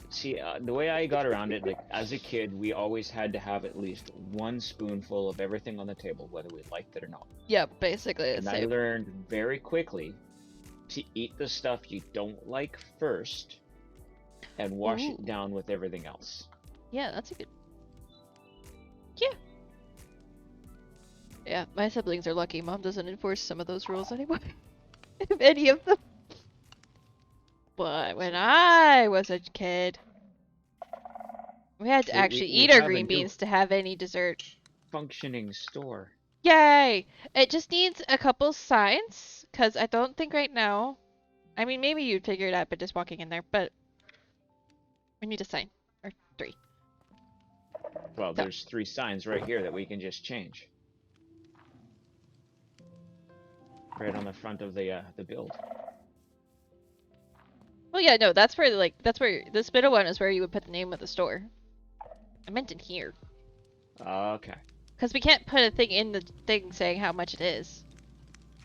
See, the way I got around it, like as a kid, we always had to have at least one spoonful of everything on the table, whether we liked it or not. Yeah, basically the And I same. learned very quickly to eat the stuff you don't like first and wash Ooh. it down with everything else. Yeah, that's a good. Yeah. Yeah, my siblings are lucky. Mom doesn't enforce some of those rules anymore. If any of them. But when I was a kid, we had to actually eat our have a green new beans to have any dessert. functioning store. Yay! It just needs a couple signs, because I don't think right now. I mean, maybe you'd figure it out by just walking in there, but we need a sign. Or 3. Well, So. there's 3 signs right here that we can just change. Right on the front of the build. Well, yeah, no, that's where, that's where, this middle one is where you would put the name of the store. I meant in here. Okay. Because we can't put a thing in the thing saying how much it is.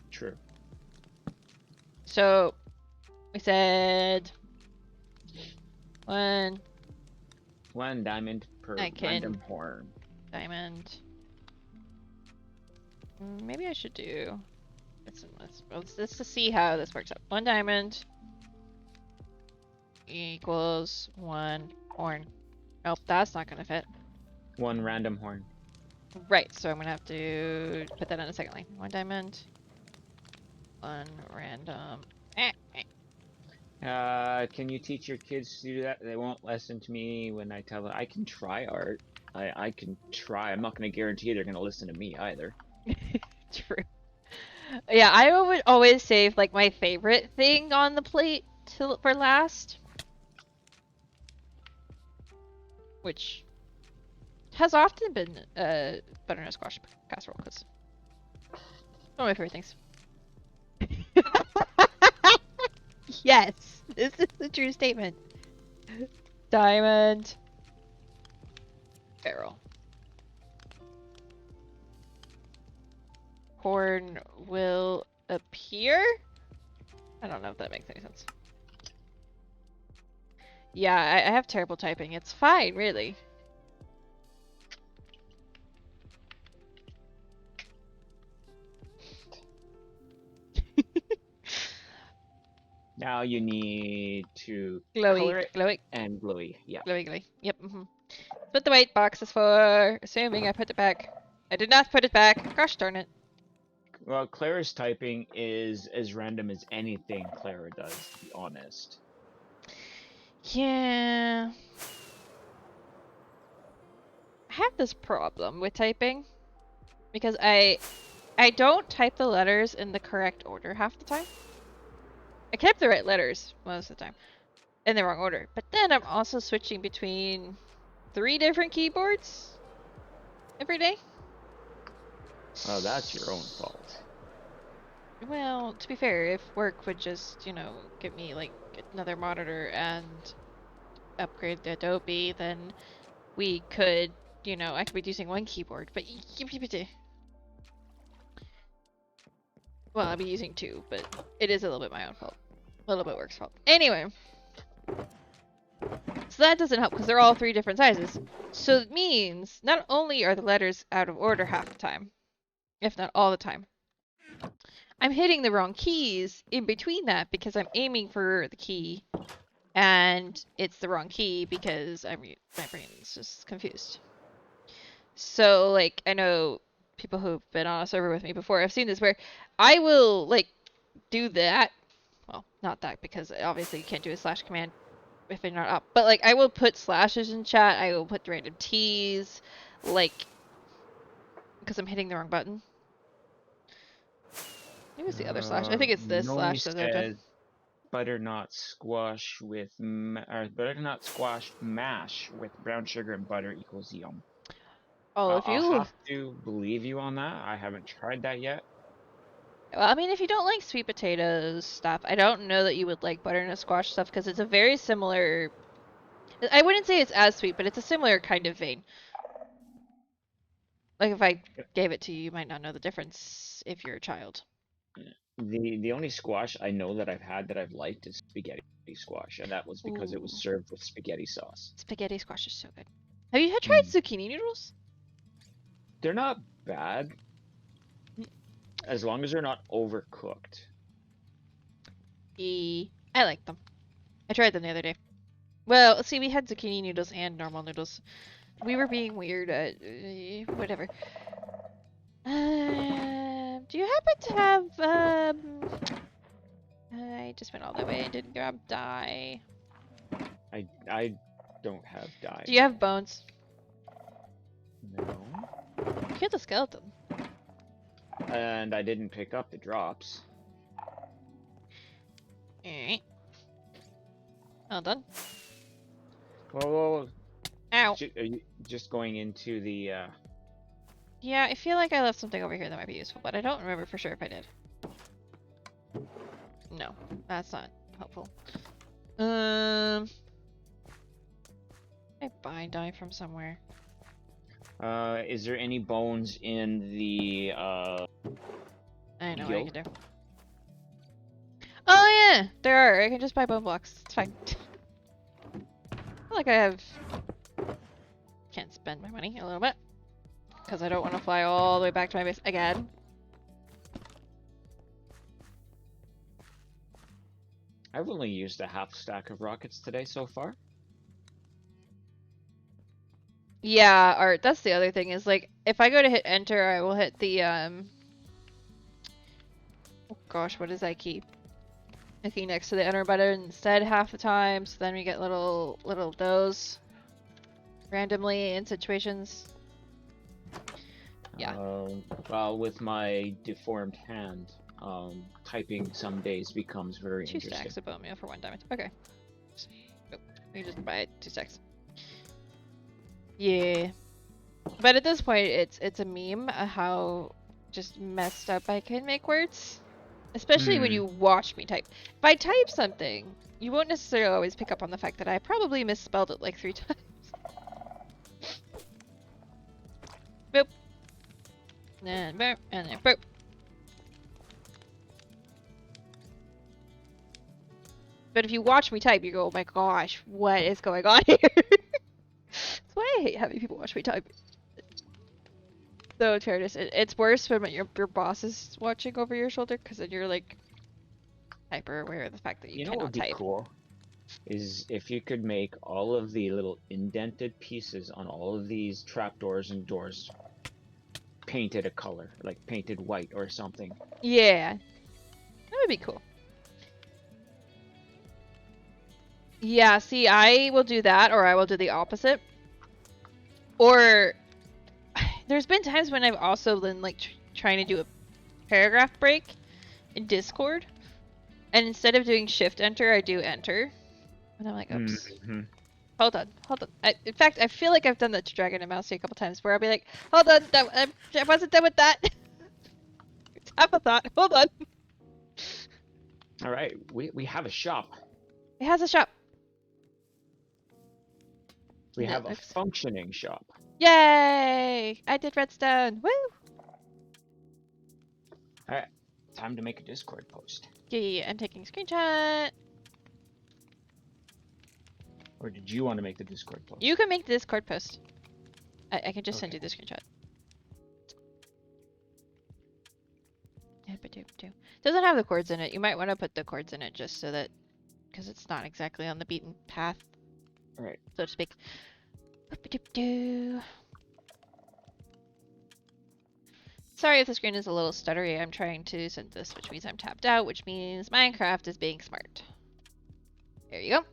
True. So, we said... 1 diamond per random horn. diamond. Maybe I should do... Let's just see how this works out. 1 diamond equals 1 horn. Nope, that's not gonna fit. 1 random horn. Right, so I'm gonna have to put that on a second line. 1 diamond, 1 random. Can you teach your kids to do that? They won't listen to me when I tell them. I can try art. I can try. I'm not gonna guarantee they're gonna listen to me either. True. Yeah, I would always save like my favorite thing on the plate for last, which has often been butternut squash casserole because one of my favorite things. Yes, this is a true statement. Diamond barrel. Horn will appear? I don't know if that makes any sense. Yeah, I have terrible typing. It's fine, really. Now you need to Glowy, color it glowy, and glowy. Yeah. glowy, glowy. Yep. That's what the white box is for. Assuming I put it back. I did not put it back. Gosh darn it. Well, Clara's typing is as random as anything Clara does, to be honest. Yeah. I have this problem with typing because I don't type the letters in the correct order half the time. I kept the right letters most of the time in the wrong order, but then I'm also switching between 3 different keyboards every day. Oh, that's your own fault. Well, to be fair, if work would just, give me like another monitor and upgrade the Adobe, then we could, I could be using 1 keyboard, but well, I'll be using 2, but it is a little bit my own fault. A little bit work's fault. Anyway. So that doesn't help because they're all 3 different sizes. So it means not only are the letters out of order half the time, if not all the time, I'm hitting the wrong keys in between that because I'm aiming for the key and it's the wrong key because my brain's just confused. So, like, I know people who've been on a server with me before, I've seen this where I will, like, do that. Well, not that because obviously you can't do a slash command if you're not up. But, like, I will put slashes in chat. I will put random T's, like, because I'm hitting the wrong button. Maybe it's the other slash. I think it's this slash that I've done. butternut squash with or butternut squash mash with brown sugar and butter equals yum. Oh, if I'll you... have to believe you on that. I haven't tried that yet. Well, I mean, if you don't like sweet potatoes stuff, I don't know that you would like butternut squash stuff because it's a very similar... I wouldn't say it's as sweet, but it's a similar kind of vein. Like if I gave it to you, you might not know the difference if you're a child. The only squash I know that I've had that I've liked is spaghetti squash, and that was because it was Ooh. served with spaghetti sauce. Spaghetti squash is so good. Have you tried zucchini noodles? They're not bad, as long as they're not overcooked. I like them. I tried them the other day. Well, let's see, we had zucchini noodles and normal noodles. We were being weird. Whatever. Do you happen to have I just went all the way and didn't grab dye. I don't have dye. Do you have bones? No. You killed a skeleton. And I didn't pick up the drops. Alright. Well done. Whoa. Ow. Are you just going into the Yeah, I feel like I left something over here that might be useful, but I don't remember for sure if I did. No, that's not helpful. I buy dye from somewhere. is there any bones in the I know what I guild? can do. Oh yeah, there are. I can just buy bone blocks. It's fine. I feel like I have... Can't spend my money a little bit. Because I don't want to fly all the way back to my base again. I've only used a half stack of rockets today so far. Yeah, Art, that's the other thing is like, if I go to hit enter, I will hit the, oh gosh, what is that key? The key next to the enter button instead half the time, so then we get little those randomly in situations. Yeah. Well, with my deformed hand, typing some days becomes very 2 interesting. stacks of bone meal for 1 diamond. Okay. Nope. We just buy it 2 stacks. Yeah. But at this point, it's a meme how just messed up I can make words. Especially when you watch me type. If I type something, you won't necessarily always pick up on the fact that I probably misspelled it like 3 times. Boop. And boop. And then boop. But if you watch me type, you go, oh my gosh, what is going on here? That's why I hate having people watch me type. So, Tardis, it's worse when your boss is watching over your shoulder, because then you're like hyper aware of the fact that you know what cannot would be type. cool? Is if you could make all of the little indented pieces on all of these trapdoors and doors painted a color, like painted white or something. Yeah. That would be cool. Yeah, see, I will do that, or I will do the opposite. Or, there's been times when I've also been, like, trying to do a paragraph break in Discord. And instead of doing shift-enter, I do enter. And I'm like, oops. Mm-hmm. Hold on. In fact, I feel like I've done that to Dragon and Mousy a couple times, where I'll be like, hold on, I wasn't done with that. Have a thought. Hold on. All right, we have a shop. It has a shop. We have a functioning shop. Yay! I did redstone. Woo! All right, time to make a Discord post. Yeah, I'm taking a screenshot. Or did you want to make the Discord post? You can make the Discord post. I can just send you the screenshot. Doesn't have the chords in it. You might want to put the chords in it just so that, because it's not exactly on the beaten path, Right, so to speak. Sorry if the screen is a little stuttery. I'm trying to send this, which means I'm tapped out, which means Minecraft is being smart. There you go.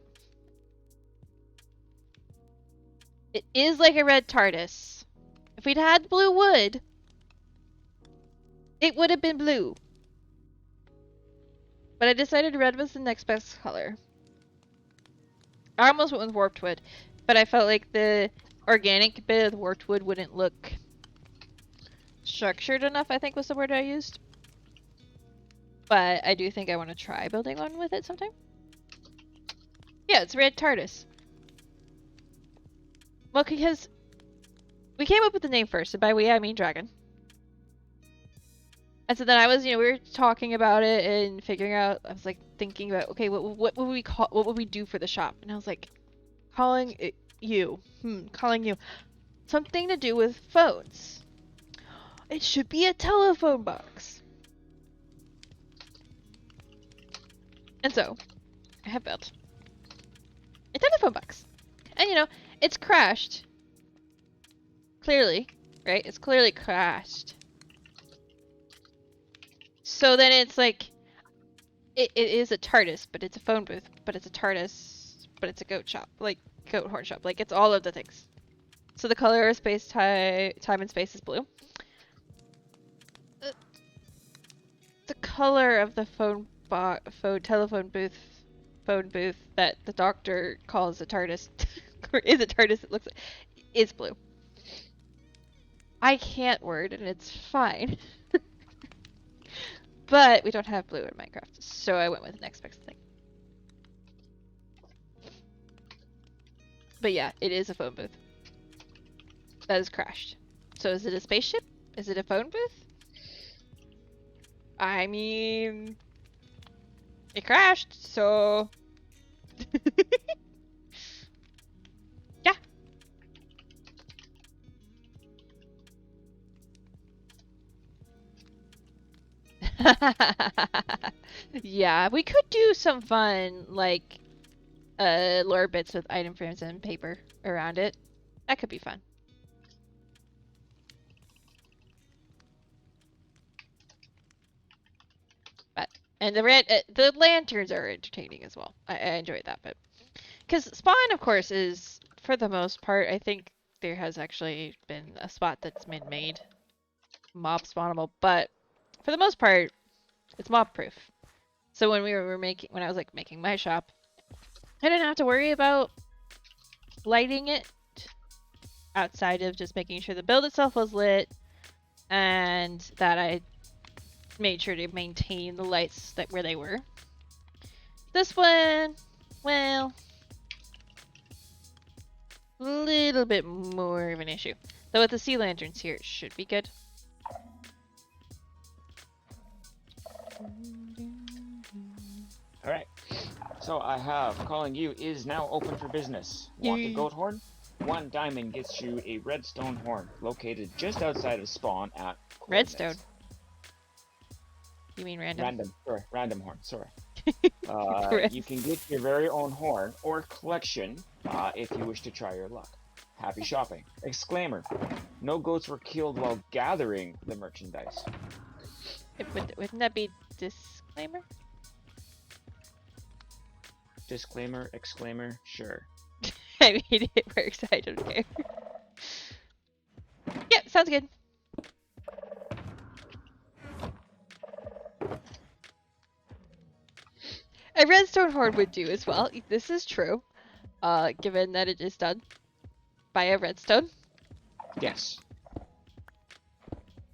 It is like a red TARDIS. If we'd had blue wood, it would have been blue. But I decided red was the next best color. I almost went with warped wood, but I felt like the organic bit of the warped wood wouldn't look structured enough, I think was the word I used. But I do think I want to try building one with it sometime. Yeah, it's red TARDIS. Well, because we came up with the name first, and by we I mean dragon. And so then I was, we were talking about it and figuring out. I was like thinking about, okay, what would we call? What would we do for the shop? And I was like, calling it you. Calling you something to do with phones. It should be a telephone box. And so, I have built a telephone box. And it's crashed. Clearly, right? It's clearly crashed. So then it's like, it is a TARDIS, but it's a phone booth, but it's a TARDIS, but it's a goat shop, like goat horn shop. Like it's all of the things. So the color of space, time and space is blue. The color of the telephone booth that the doctor calls a TARDIS, or is a TARDIS, it looks like, is blue. I can't word, and it's fine. But we don't have blue in Minecraft, so I went with the next best thing. But yeah, it is a phone booth. That is crashed. So is it a spaceship? Is it a phone booth? I mean, it crashed, so yeah. Yeah, we could do some fun, like, lore bits with item frames and paper around it. That could be fun. And the lanterns are entertaining as well. I enjoyed that bit. Because Spawn, of course, is, for the most part, I think there has actually been a spot that's been made mob spawnable, but for the most part, it's mob proof. So when when I was like making my shop, I didn't have to worry about lighting it outside of just making sure the build itself was lit and that I made sure to maintain the lights where they were. This one, well, a little bit more of an issue. Though with the sea lanterns here, it should be good. Alright. So I have calling you is now open for business. Want a goat horn? 1 diamond gets you a redstone horn located just outside of spawn at Redstone. You mean random? Random horn, sorry. You can get your very own horn or collection if you wish to try your luck. Happy shopping. Exclaimer. No goats were killed while gathering the merchandise. Wouldn't that be disclaimer? Disclaimer, exclaimer, sure. I mean, it works, I don't care. Yep, sounds good. A redstone horn would do as well. This is true, given that it is done by a redstone. Yes.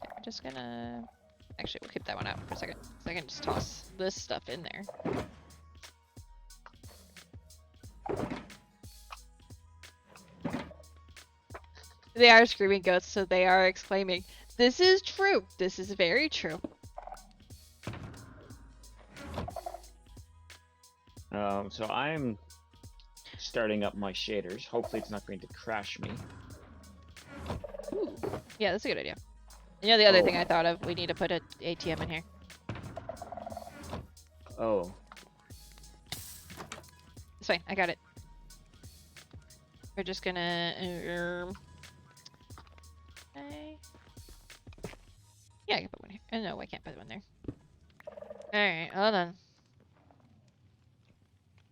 I'm just gonna... Actually, we'll keep that one out for a second, so I can just toss this stuff in there. They are screaming goats, so they are exclaiming, "This is true! This is very true!" So I'm starting up my shaders. Hopefully it's not going to crash me. Ooh. Yeah, that's a good idea. The other thing I thought of, we need to put an ATM in here. Oh. It's fine, I got it. We're just gonna... Yeah, I can put one here. No, I can't put one there. Alright, hold on.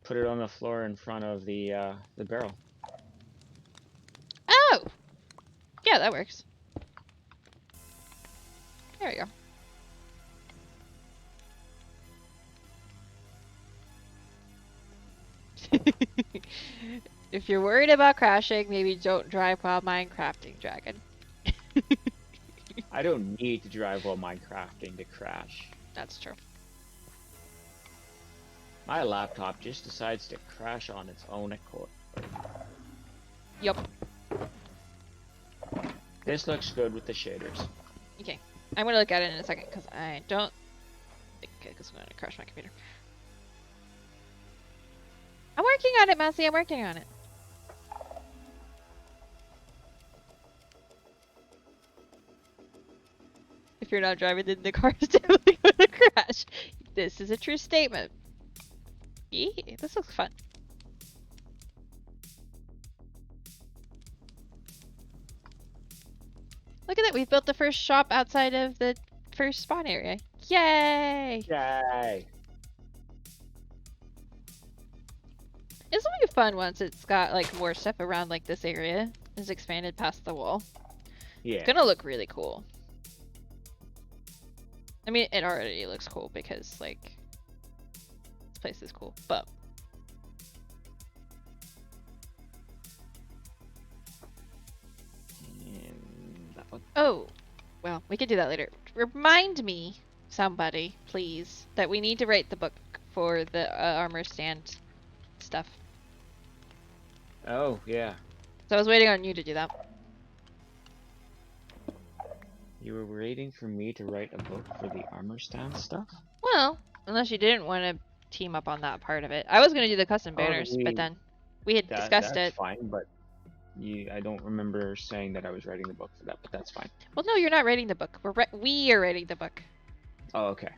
Put it on the floor in front of the barrel. Oh! Yeah, that works. There we go. If you're worried about crashing, maybe don't drive while Minecrafting, Dragon. I don't need to drive while Minecrafting to crash. That's true. My laptop just decides to crash on its own accord. Yup. This looks good with the shaders. Okay. I'm gonna look at it in a second because I don't think I'm gonna crash my computer. I'm working on it, Massey. I'm working on it. If you're not driving, then the car is definitely gonna crash. This is a true statement. Yeah, this looks fun. Look at that, we've built the first shop outside of the first spawn area. Yay! Yay! It's gonna be fun once it's got like more stuff around like this area. It's expanded past the wall. Yeah. It's gonna look really cool. I mean, it already looks cool because like this place is cool, but oh, well, we can do that later. Remind me, somebody, please, that we need to write the book for the armor stand stuff. Oh, yeah. So I was waiting on you to do that. You were waiting for me to write a book for the armor stand stuff? Well, unless you didn't want to team up on that part of it. I was going to do the custom banners, but then we had discussed that's it. fine, but I don't remember saying that I was writing the book for that, but that's fine. Well, no, you're not writing the book. We are writing the book. Oh, okay.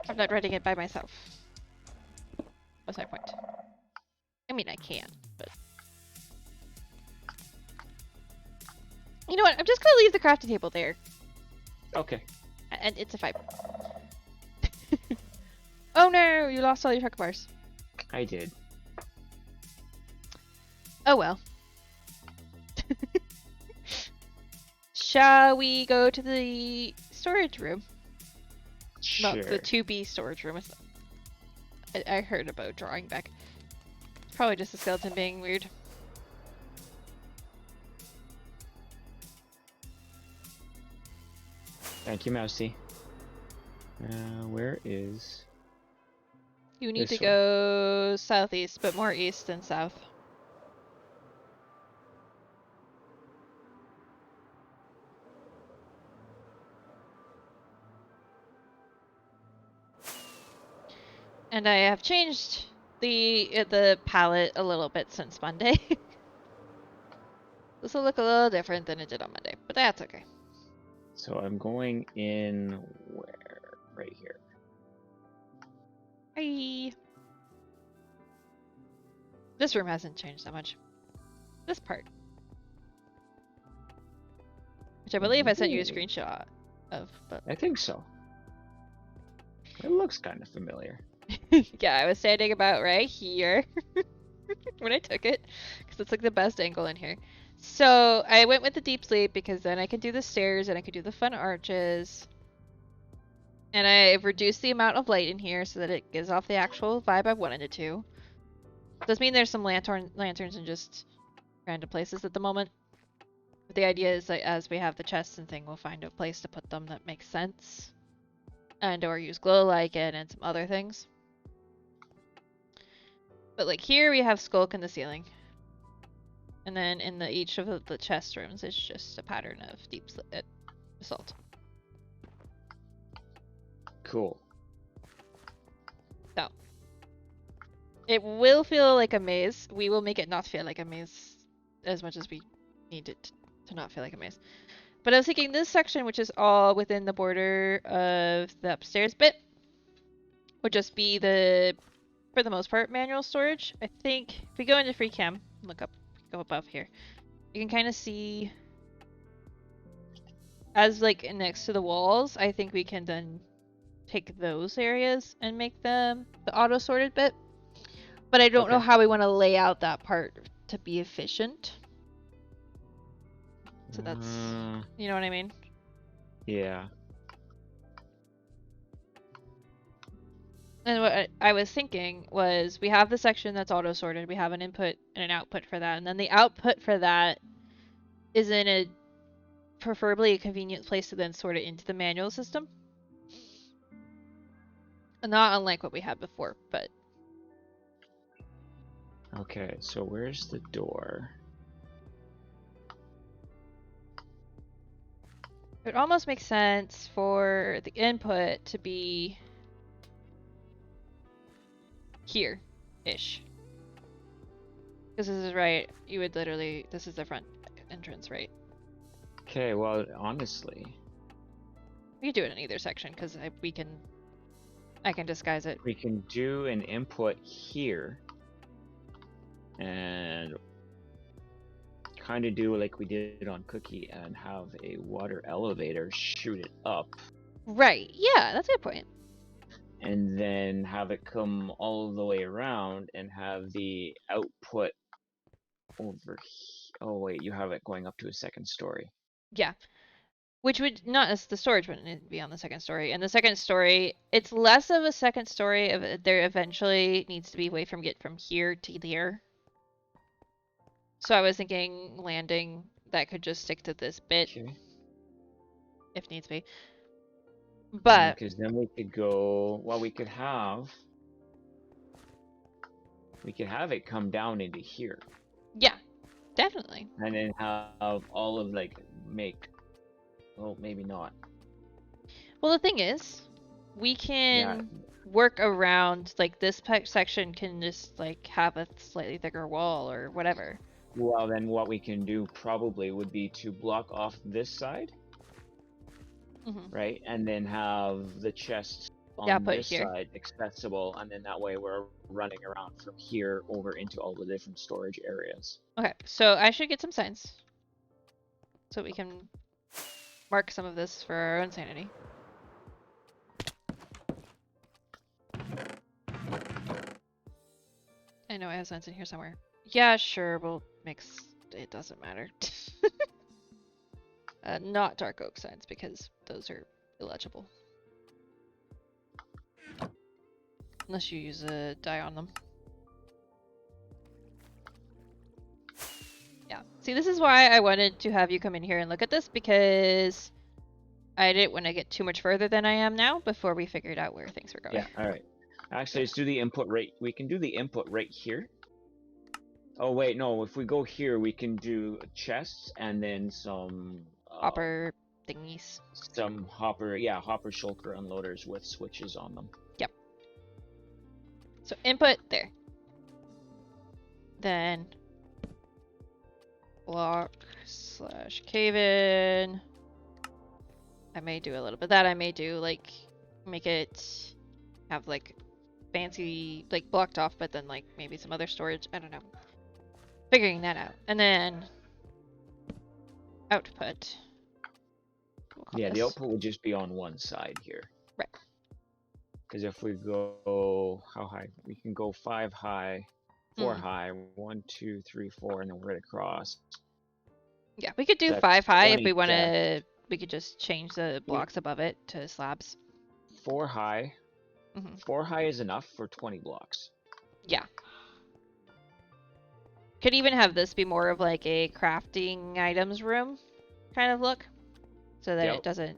I'm not writing it by myself. What's my point? I mean, I can, but... You know what? I'm just gonna leave the crafting table there. Okay. And it's a 5. Oh no! You lost all your chocolate bars. I did. Oh well. Shall we go to the storage room? Sure. No, the 2B storage room. I heard about drawing back. It's probably just a skeleton being weird. Thank you, Mousy. Where is... You need This to go southeast, but more east than south. And I have changed the palette a little bit since Monday. This will look a little different than it did on Monday, but that's okay. So I'm going in where? Right here. Hi. This room hasn't changed that much. This part. Which I believe I sent you a screenshot of, but... I think so. It looks kind of familiar. Yeah, I was standing about right here when I took it, because it's like the best angle in here. So I went with the deep sleep because then I could do the stairs and I could do the fun arches. And I've reduced the amount of light in here so that it gives off the actual vibe I wanted it to. Does mean there's some lanterns in just random places at the moment. But the idea is that as we have the chests and thing, we'll find a place to put them that makes sense. And or use glow lichen and some other things. But like here we have skulk in the ceiling. And then in each of the chest rooms it's just a pattern of deep assault. Cool. So it will feel like a maze. We will make it not feel like a maze as much as we need it to not feel like a maze. But I was thinking this section, which is all within the border of the upstairs bit, would just be the, for the most part, manual storage. I think if we go into free cam, look up, go above here, you can kind of see as like next to the walls. I think we can then take those areas and make them the auto sorted bit. But I don't know how we want to lay out that part to be efficient. So that's, you know what I mean? Yeah. And what I was thinking was we have the section that's auto sorted, we have an input and an output for that, and then the output for that is in a preferably a convenient place to then sort it into the manual system. Not unlike what we had before, but Okay, so where's the door? it would almost make sense for the input to be here-ish. Because this is right, you would literally, this is the front entrance, right? Okay, well, honestly, We could do it in either section, because I can disguise it. we can do an input here and kind of do like we did on Cookie and have a water elevator shoot it up Right, yeah, that's a good point. and then have it come all the way around and have the output over oh wait, you have it going up to a second story. Yeah. Which would not as the storage wouldn't be on the second story. And the second story, it's less of a second story of there eventually needs to be a way from get from here to there. So I was thinking landing that could just stick to this bit Okay. if needs be. But Because then we could go, well, we could have it come down into here yeah, definitely. and then have all of like make, well, maybe not. Well, the thing is, we can work around like this section can just like have a slightly thicker wall or whatever. Well, then what we can do probably would be to block off this side, right? And then have the chests on this side accessible, and then that way we're running around from here over into all the different storage areas. Okay, so I should get some signs so we can mark some of this for our own sanity. I know I have signs in here somewhere. Yeah, sure, we'll mix. It doesn't matter. Not dark oak signs because those are illegible. Unless you use a dye on them. Yeah. See, this is why I wanted to have you come in here and look at this, because I didn't want to get too much further than I am now before we figured out where things were going. Yeah, alright. Actually, let's do the input right. We can do the input right here. Oh, wait, no. If we go here, we can do chests and then some... hopper thingies. Some hopper, yeah, hopper shulker unloaders with switches on them. Yep. So input there. Then block / cave in. I may do a little bit of that. I may do like make it have like fancy like blocked off, but then like maybe some other storage. I don't know. Figuring that out. And then output. Yeah, the output would just be on one side here. Right. Because if we go, how high? We can go 5 high, 4 high, 1, 2, 3, 4, and then right across. Yeah, we could do 5 high if we want to. We could just change the blocks above it to slabs. 4 high. 4 high is enough for 20 blocks. Yeah. Could even have this be more of like a crafting items room kind of look, so that it doesn't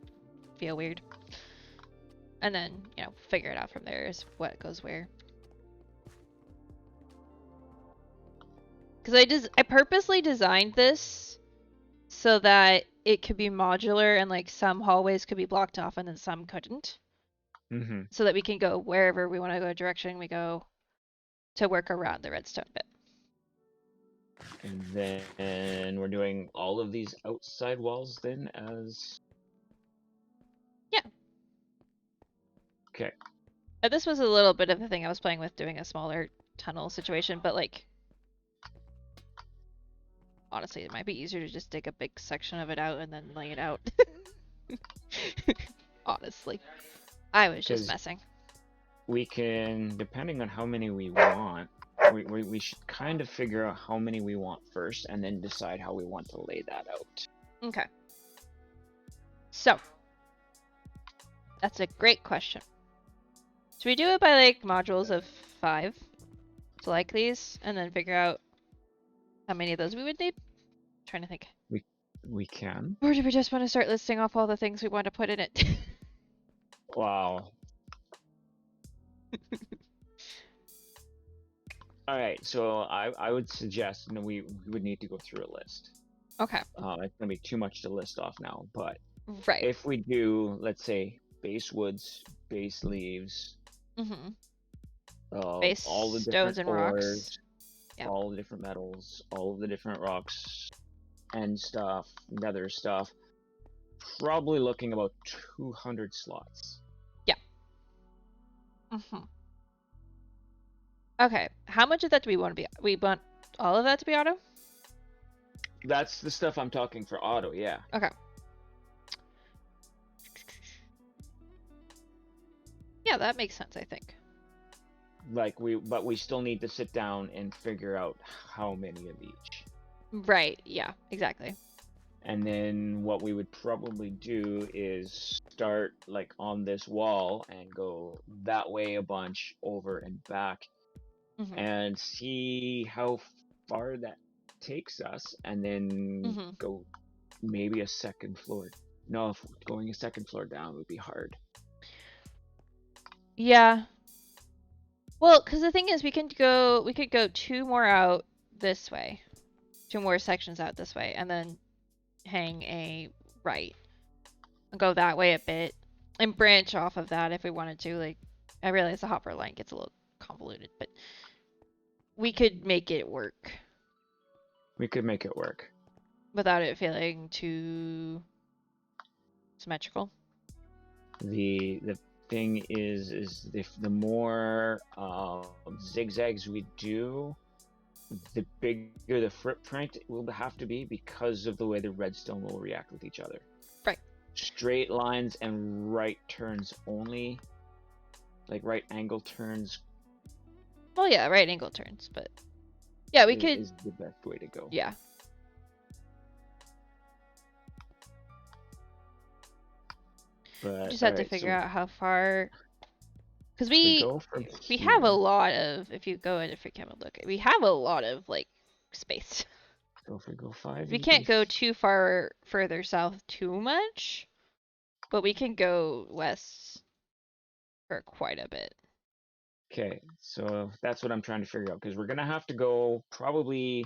feel weird. And then, you know, figure it out from there is what goes where. Because I purposely designed this so that it could be modular and like some hallways could be blocked off and then some couldn't. So that we can go wherever we want to go, direction we go to work around the redstone bit. And then we're doing all of these outside walls then as... Yeah. Okay. This was a little bit of the thing I was playing with, doing a smaller tunnel situation, but like... Honestly, it might be easier to just dig a big section of it out and then lay it out. Honestly. I was just messing. We can, depending on how many we want, we should kind of figure out how many we want first and then decide how we want to lay that out. Okay. So, that's a great question. Should we do it by like modules of 5? So like these, and then figure out how many of those we would need? Trying to think. We can. Or do we just want to start listing off all the things we want to put in it? Wow. All right, so I would suggest, we would need to go through a list. Okay. It's gonna be too much to list off now, but Right. if we do, let's say, base woods, base leaves, Mm-hmm. all the Stones different and ores, rocks. Yeah. all the different metals, all of the different rocks, and stuff, nether stuff, probably looking about 200 slots. Yeah. Mm-hmm. Okay. How much of that do we want to be? We want all of that to be auto? That's the stuff I'm talking for auto, yeah. Okay. Yeah, that makes sense, I think. But we still need to sit down and figure out how many of each. Right. Yeah, exactly. And then what we would probably do is start like on this wall and go that way a bunch, over and back, Mm-hmm. and see how far that takes us, and then go maybe a second floor. No, if going a second floor down would be hard. Yeah. Well, because the thing is, we could go 2 more out this way, 2 more sections out this way, and then hang a right and go that way a bit and branch off of that if we wanted to. Like, I realize the hopper line gets a little convoluted, but we could make it work We could make it work. without it feeling too symmetrical. The thing is if the more zigzags we do, the bigger the footprint will have to be because of the way the redstone will react with each other. Right. Straight lines and right turns only, like right angle turns. Well, yeah, right angle turns, but yeah, we could. Is the best way to go. Yeah. But Just have to figure out how far, because we have a lot of. If you go in a free camera look, we have a lot of like space. So if we go 5, we can't go too far further south too much, but we can go west for quite a bit. Okay, so that's what I'm trying to figure out, because we're gonna have to go probably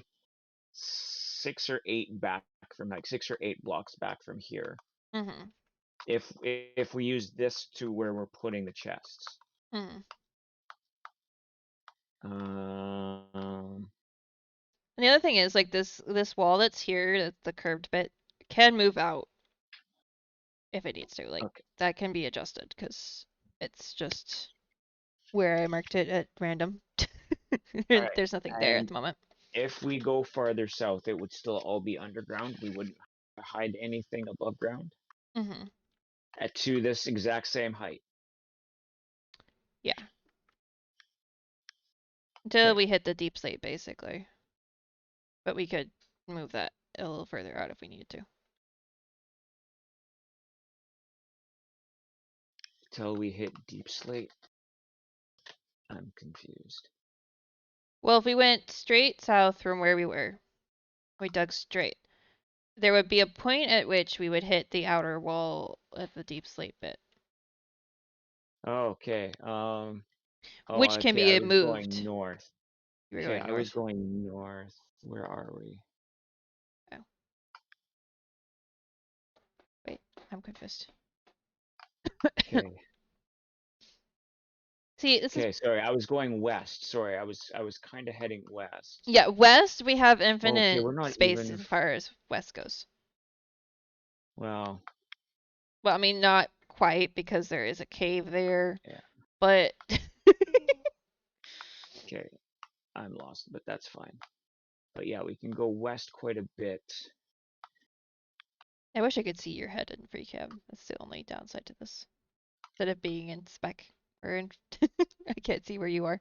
6 or 8 back from, like 6 or 8 blocks back from here. Mm-hmm. If we use this to where we're putting the chests. Mm. Um, And the other thing is, like, this wall that's here, the curved bit, can move out if it needs to. Like, okay. that can be adjusted because it's just where I marked it at random. Right. There's nothing there at the moment. If we go farther south, it would still all be underground. We wouldn't hide anything above ground. Mm-hmm. To this exact same height. Yeah. Until we hit the deep slate, basically. But we could move that a little further out if we needed to. Till we hit deep slate. I'm confused. Well, if we went straight south from where we were, we dug straight, there would be a point at which we would hit the outer wall of the deep slate bit. Okay. Which can okay, be I was moved. going north. You were Okay, going I north. was going north. Where are we? Oh. Wait, I'm confused. Okay. See, this is. Sorry, I was going west. Sorry, I was kind of heading west. Yeah, west we have infinite space even... as far as west goes. Well, I mean, not quite because there is a cave there. Yeah. But okay, I'm lost, but that's fine. But yeah, we can go west quite a bit. I wish I could see your head in free cam. That's the only downside to this. Instead of being in spec or in I can't see where you are.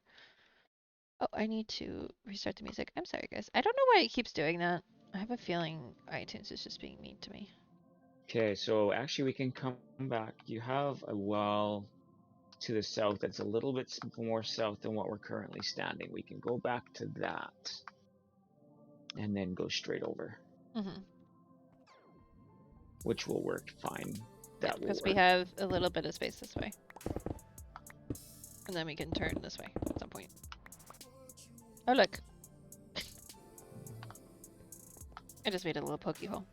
Oh, I need to restart the music. I'm sorry, guys. I don't know why it keeps doing that. I have a feeling iTunes is just being mean to me. Okay, so actually we can come back. You have a well. to the south that's a little bit more south than what we're currently standing. We can go back to that and then go straight over, which will work fine. That will because work. we have a little bit of space this way. And then we can turn this way at some point. Oh, look. I just made a little pokey hole.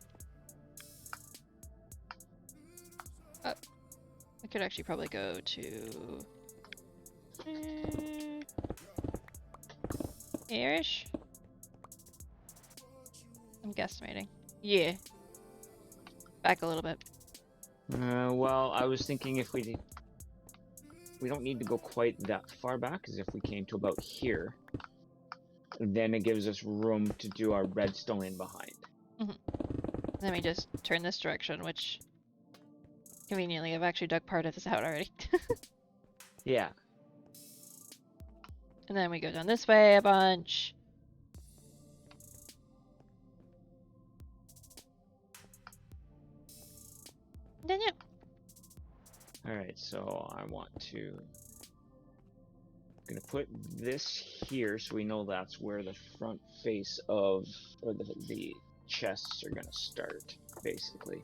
Oh. I could actually probably go to... Here-ish? I'm guesstimating. Yeah. Back a little bit. Well, I was thinking if we don't need to go quite that far back, because if we came to about here, then it gives us room to do our redstone in behind. Then we just turn this direction, which conveniently I've actually dug part of this out already. Yeah. And then we go down this way a bunch. And then yeah. Alright, so I want to... I'm gonna put this here so we know that's where the front face of, or the chests are gonna start, basically.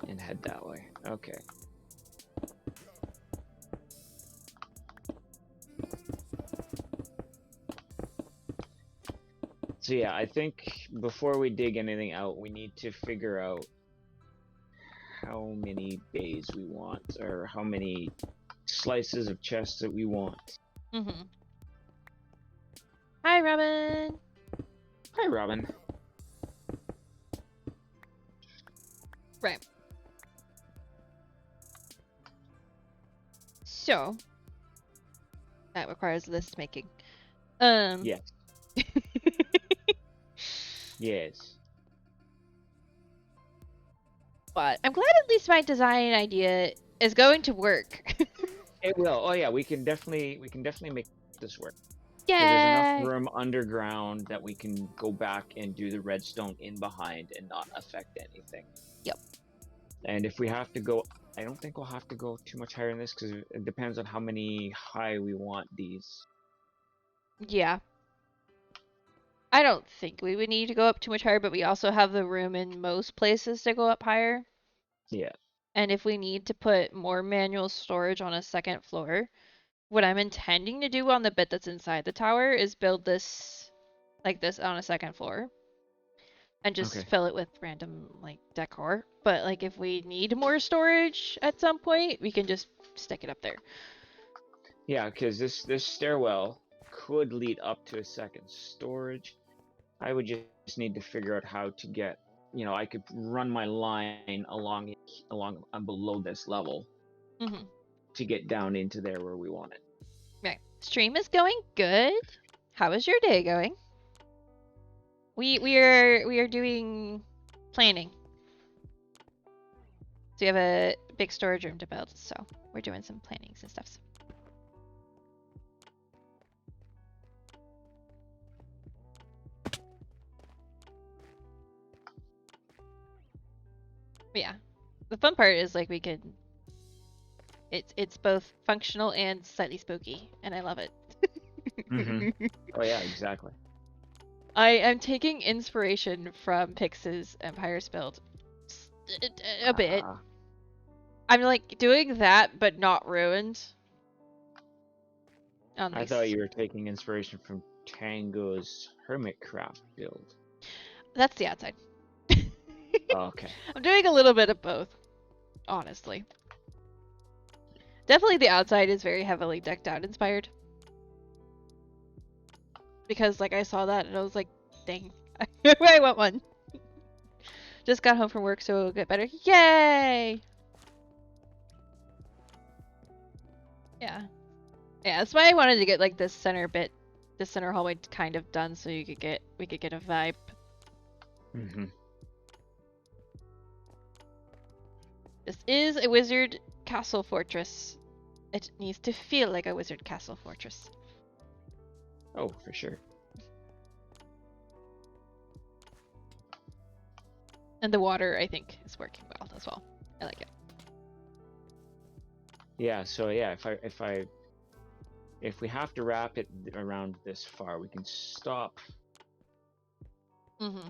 And head that way. Okay. So yeah, I think before we dig anything out, we need to figure out how many bays we want, or how many slices of chests that we want. Hi, Robin! Hi, Robin. Right. So, that requires list making. Yes. Yes. But I'm glad at least my design idea is going to work. It will. Oh yeah, we can definitely make this work. Yeah. There's enough room underground that we can go back and do the redstone in behind and not affect anything. Yep. And if we have to go, I don't think we'll have to go too much higher than this, because it depends on how many high we want these. Yeah. I don't think we would need to go up too much higher, but we also have the room in most places to go up higher. Yeah. And if we need to put more manual storage on a second floor, what I'm intending to do on the bit that's inside the tower is build this like this on a second floor. And just fill it with random like decor. But like if we need more storage at some point, we can just stick it up there. Yeah, because this stairwell could lead up to a second storage. I would just need to figure out how to get, you know, I could run my line along below this level to get down into there where we want it. Right. Stream is going good. How is your day going? We are doing planning. So we have a big storage room to build, so we're doing some plannings and stuff. But yeah, the fun part is like we could. It's both functional and slightly spooky, and I love it. Oh yeah, exactly. I'm taking inspiration from Pix's Empire's build a bit. I'm like doing that, but not ruined. I thought you were taking inspiration from Tango's Hermitcraft build. That's the outside. Oh, okay. I'm doing a little bit of both, honestly. Definitely the outside is very heavily decked out inspired. Because like I saw that and I was like, dang, I want one. Just got home from work, so it'll get better. Yay! Yeah. Yeah, that's why I wanted to get like this center bit, this center hallway kind of done so we could get a vibe. This is a wizard castle fortress. It needs to feel like a wizard castle fortress. Oh, for sure. And the water, I think, is working well as well. I like it. Yeah, so yeah, if we have to wrap it around this far, we can stop Mm-hmm.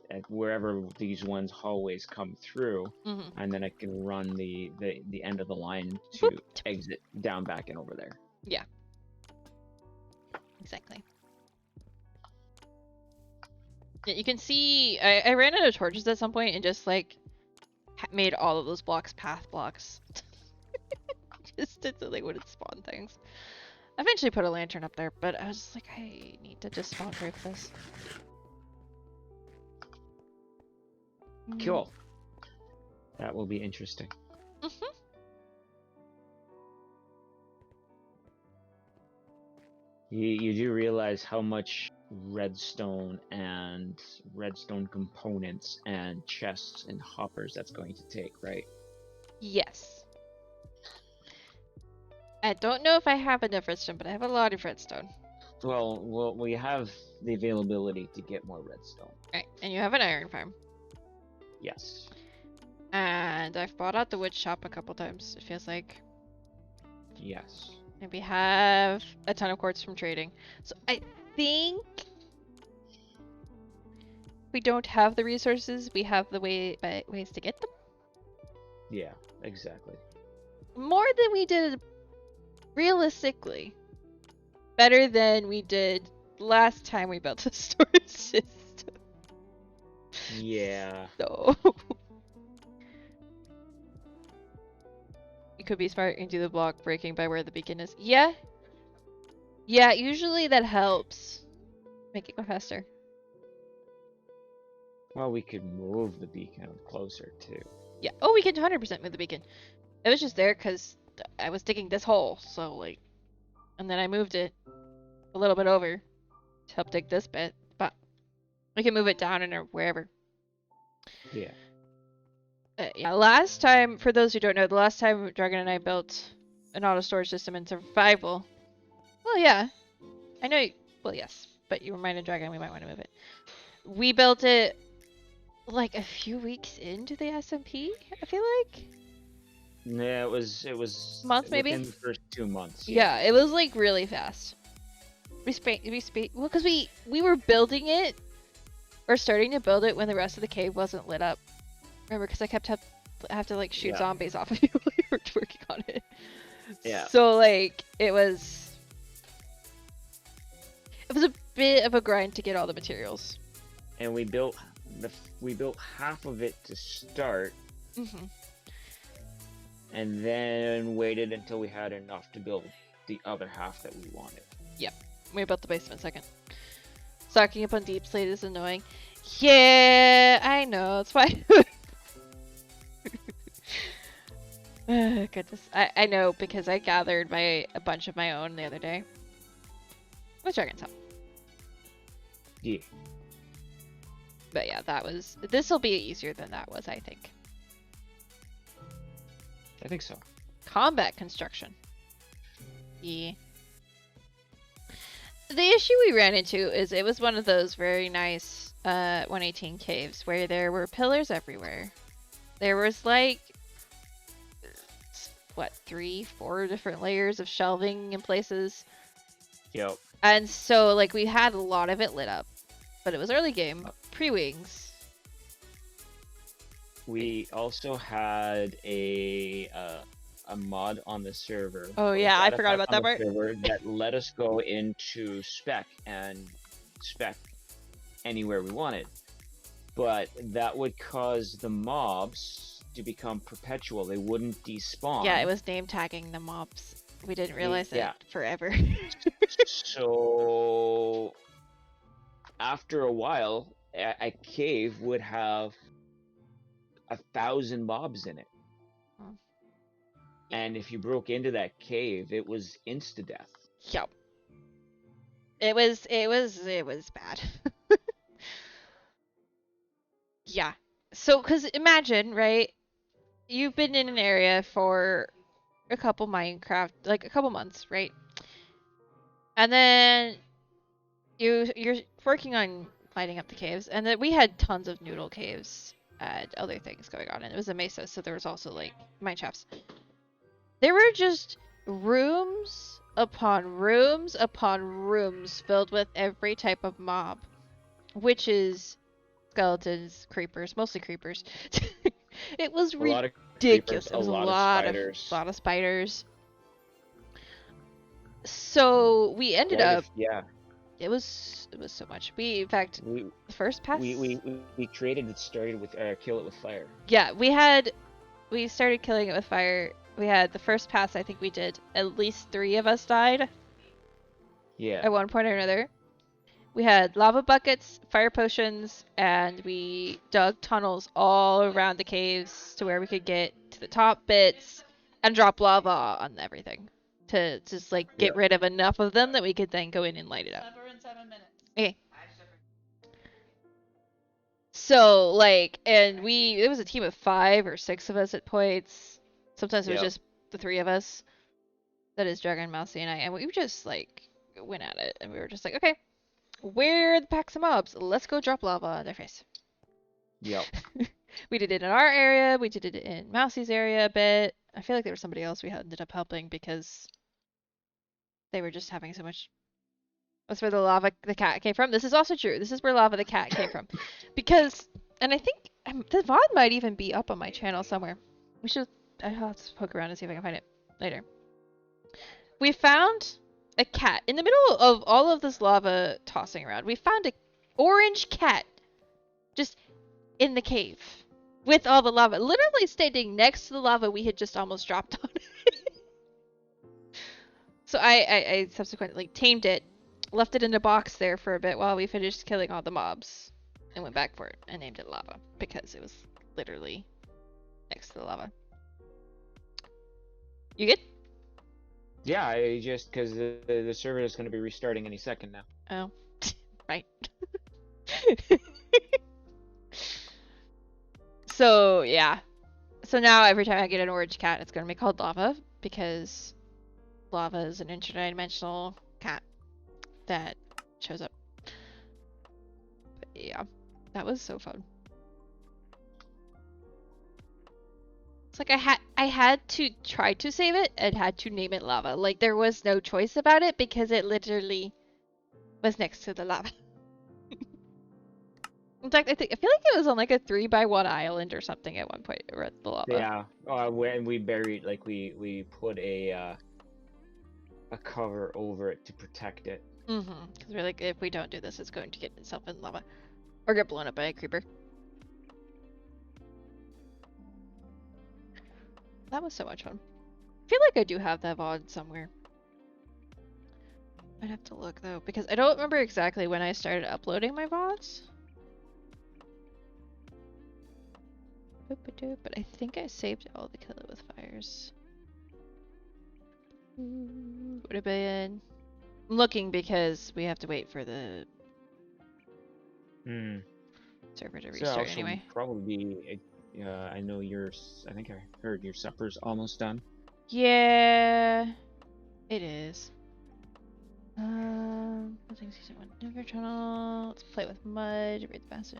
at wherever these ones hallways come through, Mm-hmm. and then I can run the end of the line to Whoop. exit down back and over there. Yeah. Exactly. Yeah, you can see I ran out of torches at some point and just like made all of those blocks path blocks. Just so they wouldn't spawn things. I eventually put a lantern up there, but I was just like, I need to just spawn proof this. Cool. That will be interesting. Mm-hmm. You do realize how much redstone and redstone components and chests and hoppers that's going to take, right? Yes. I don't know if I have enough redstone, but I have a lot of redstone. Well, we have the availability to get more redstone. Right, and you have an iron farm. Yes. And I've bought out the wood shop a couple times, it feels like. Yes. And we have a ton of quartz from trading. So I think we don't have the resources, we have the ways to get them. Yeah, exactly. More than we did realistically. Better than we did last time we built a storage system. Yeah. So it could be smart and do the block breaking by where the beacon is. Yeah. Yeah, usually that helps. Make it go faster. Well, we could move the beacon closer too. Yeah. Oh, we can 100% move the beacon. It was just there because I was digging this hole, so like, and then I moved it a little bit over to help dig this bit, but we can move it down and or wherever. Yeah. Yeah. Last time, for those who don't know, the last time Dragon and I built an auto storage system in survival. Well, yeah, I know. Well, yes, but you reminded Dragon we might want to move it. We built it like a few weeks into the SMP. I feel like. Yeah, it was Months maybe? within the first 2 months. Yeah, it was like really fast. Well, because we were building it or starting to build it when the rest of the cave wasn't lit up. Remember, because I kept have to like shoot zombies off of you while you were working on it. Yeah. So like it was a bit of a grind to get all the materials. And we built half of it to start. Mm-hmm. And then waited until we had enough to build the other half that we wanted. Yep. We built the basement second. Stocking up on deep slate is annoying. Yeah, I know. It's fine. Goodness. I know because I gathered a bunch of my own the other day. With Dragon's help. Yeah. But yeah, this will be easier than that was, I think. I think so. Combat construction. Yeah. The issue we ran into is it was one of those very nice 118 caves where there were pillars everywhere. There was like, what, 3-4 different layers of shelving in places. Yep. And so like we had a lot of it lit up, but it was early game, pre-wings. We also had a mod on the server. Oh yeah, I forgot about that part. That let us go into spec and spec anywhere we wanted, but that would cause the mobs to become perpetual. They wouldn't despawn. Yeah, it was name tagging the mobs. We didn't realize it forever. So after a while, a cave would have 1,000 mobs in it. And if you broke into that cave, it was insta-death. Yep. It was bad. Yeah. So, because imagine, right? You've been in an area for a couple months, right? And then you're working on lighting up the caves, and then we had tons of noodle caves and other things going on. And it was a mesa, so there was also like mine shafts. There were just rooms upon rooms upon rooms filled with every type of mob. Witches, skeletons, creepers, mostly creepers. It was A lot of ridiculous. creepers, It was a a lot of spiders. lot of spiders. So we ended Quite a up. yeah. It was so much. We in fact We the first pass. we created it started with kill it with fire. Yeah, we started killing it with fire. We had the first pass. I think we did at least 3 of us died Yeah. at one point or another. We had lava buckets, fire potions, and we dug tunnels all around the caves to where we could get to the top bits and drop lava on everything to just like get rid of enough of them that we could then go in and light it up. In 7 minutes. Okay. So like, and it was a team of 5 or 6 of us at points. Sometimes it was just the 3 of us. That is Dragon, Mousy, and I, and we just like went at it, and we were just like, okay, where are the packs of mobs? Let's go drop lava on their face. Yep. We did it in our area. We did it in Mousy's area a bit. I feel like there was somebody else we ended up helping because they were just having so much. That's where the cat came from. This is also true. This is where lava the cat came from, because, and I think the VOD might even be up on my channel somewhere. I'll have to poke around and see if I can find it later. We found a cat in the middle of all of this lava tossing around. We found a orange cat just in the cave with all the lava, literally standing next to the lava we had just almost dropped on. So I subsequently tamed it, left it in a box there for a bit while we finished killing all the mobs, and went back for it and named it Lava because it was literally next to the lava. You good? Yeah, I just because the server is going to be restarting any second now. Oh, right. So yeah. So now every time I get an orange cat, it's going to be called Lava because lava is an interdimensional cat that shows up. But yeah, that was so fun. It's like I had to try to save it and had to name it Lava. Like there was no choice about it because it literally was next to the lava. In fact, I feel like it was on like a 3x1 island or something at one point at the lava. Yeah. When we buried, like we put a cover over it to protect it. Because we're like, if we don't do this, it's going to get itself in lava or get blown up by a creeper. That was so much fun. I feel like I do have that VOD somewhere. I'd have to look though, because I don't remember exactly when I started uploading my VODs. But I think I saved all the Kill It With Fires. Would have been. I'm looking because we have to wait for the server to restart anyway. Probably be. I know yours. I think I heard your supper's almost done. Yeah, it is. Things season 1 of your channel. Let's play with mud. Read the passage.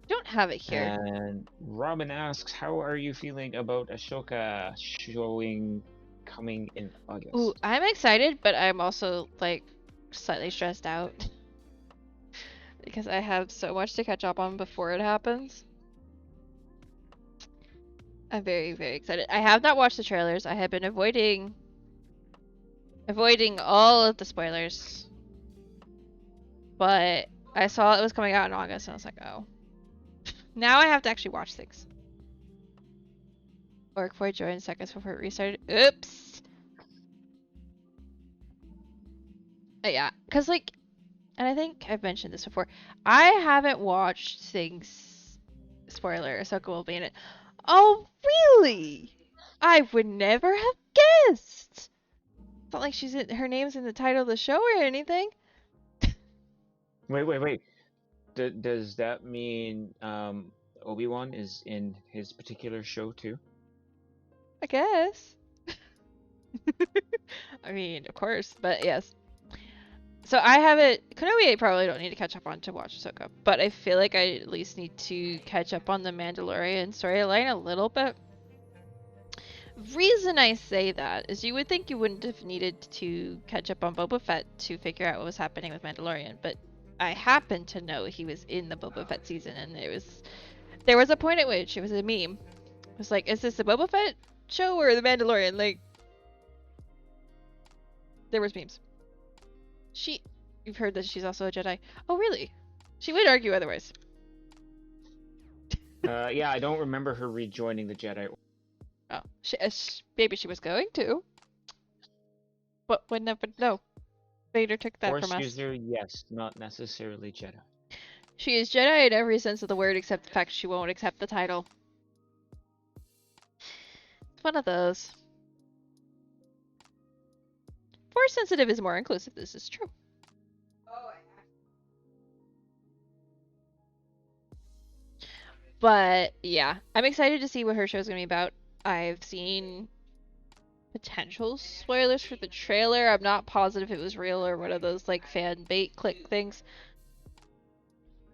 Don't have it here. And Robin asks, "How are you feeling about Ashoka showing coming in August?" Ooh, I'm excited, but I'm also like slightly stressed out because I have so much to catch up on before it happens. I'm very, very excited. I have not watched the trailers. I have been avoiding all of the spoilers. But I saw it was coming out in August and I was like, oh. Now I have to actually watch things. Orc joined seconds before it restarted. Oops. Yeah, because like, and I think I've mentioned this before, I haven't watched things, spoiler, Ahsoka will be in it. Oh, really? I would never have guessed. It's not like her name's in the title of the show or anything. Wait. Does that mean Obi-Wan is in his particular show too? I guess. I mean, of course, but yes. So I haven't. Kenobi I probably don't need to catch up on to watch Ahsoka, but I feel like I at least need to catch up on the Mandalorian storyline a little bit. Reason I say that is you would think you wouldn't have needed to catch up on Boba Fett to figure out what was happening with Mandalorian, but I happen to know he was in the Boba Fett season, and there was a point at which it was a meme. It was like, is this the Boba Fett show or the Mandalorian? Like, there was memes. You've heard that she's also a Jedi. Oh, really? She would argue otherwise. Yeah, I don't remember her rejoining the Jedi. Oh, maybe she was going to. But would never know. Vader took that from us. Force user, yes, not necessarily Jedi. She is Jedi in every sense of the word, except the fact she won't accept the title. It's one of those. Force sensitive is more inclusive. This is true. But yeah, I'm excited to see what her show's gonna be about. I've seen potential spoilers for the trailer. I'm not positive it was real or one of those like fan bait click things.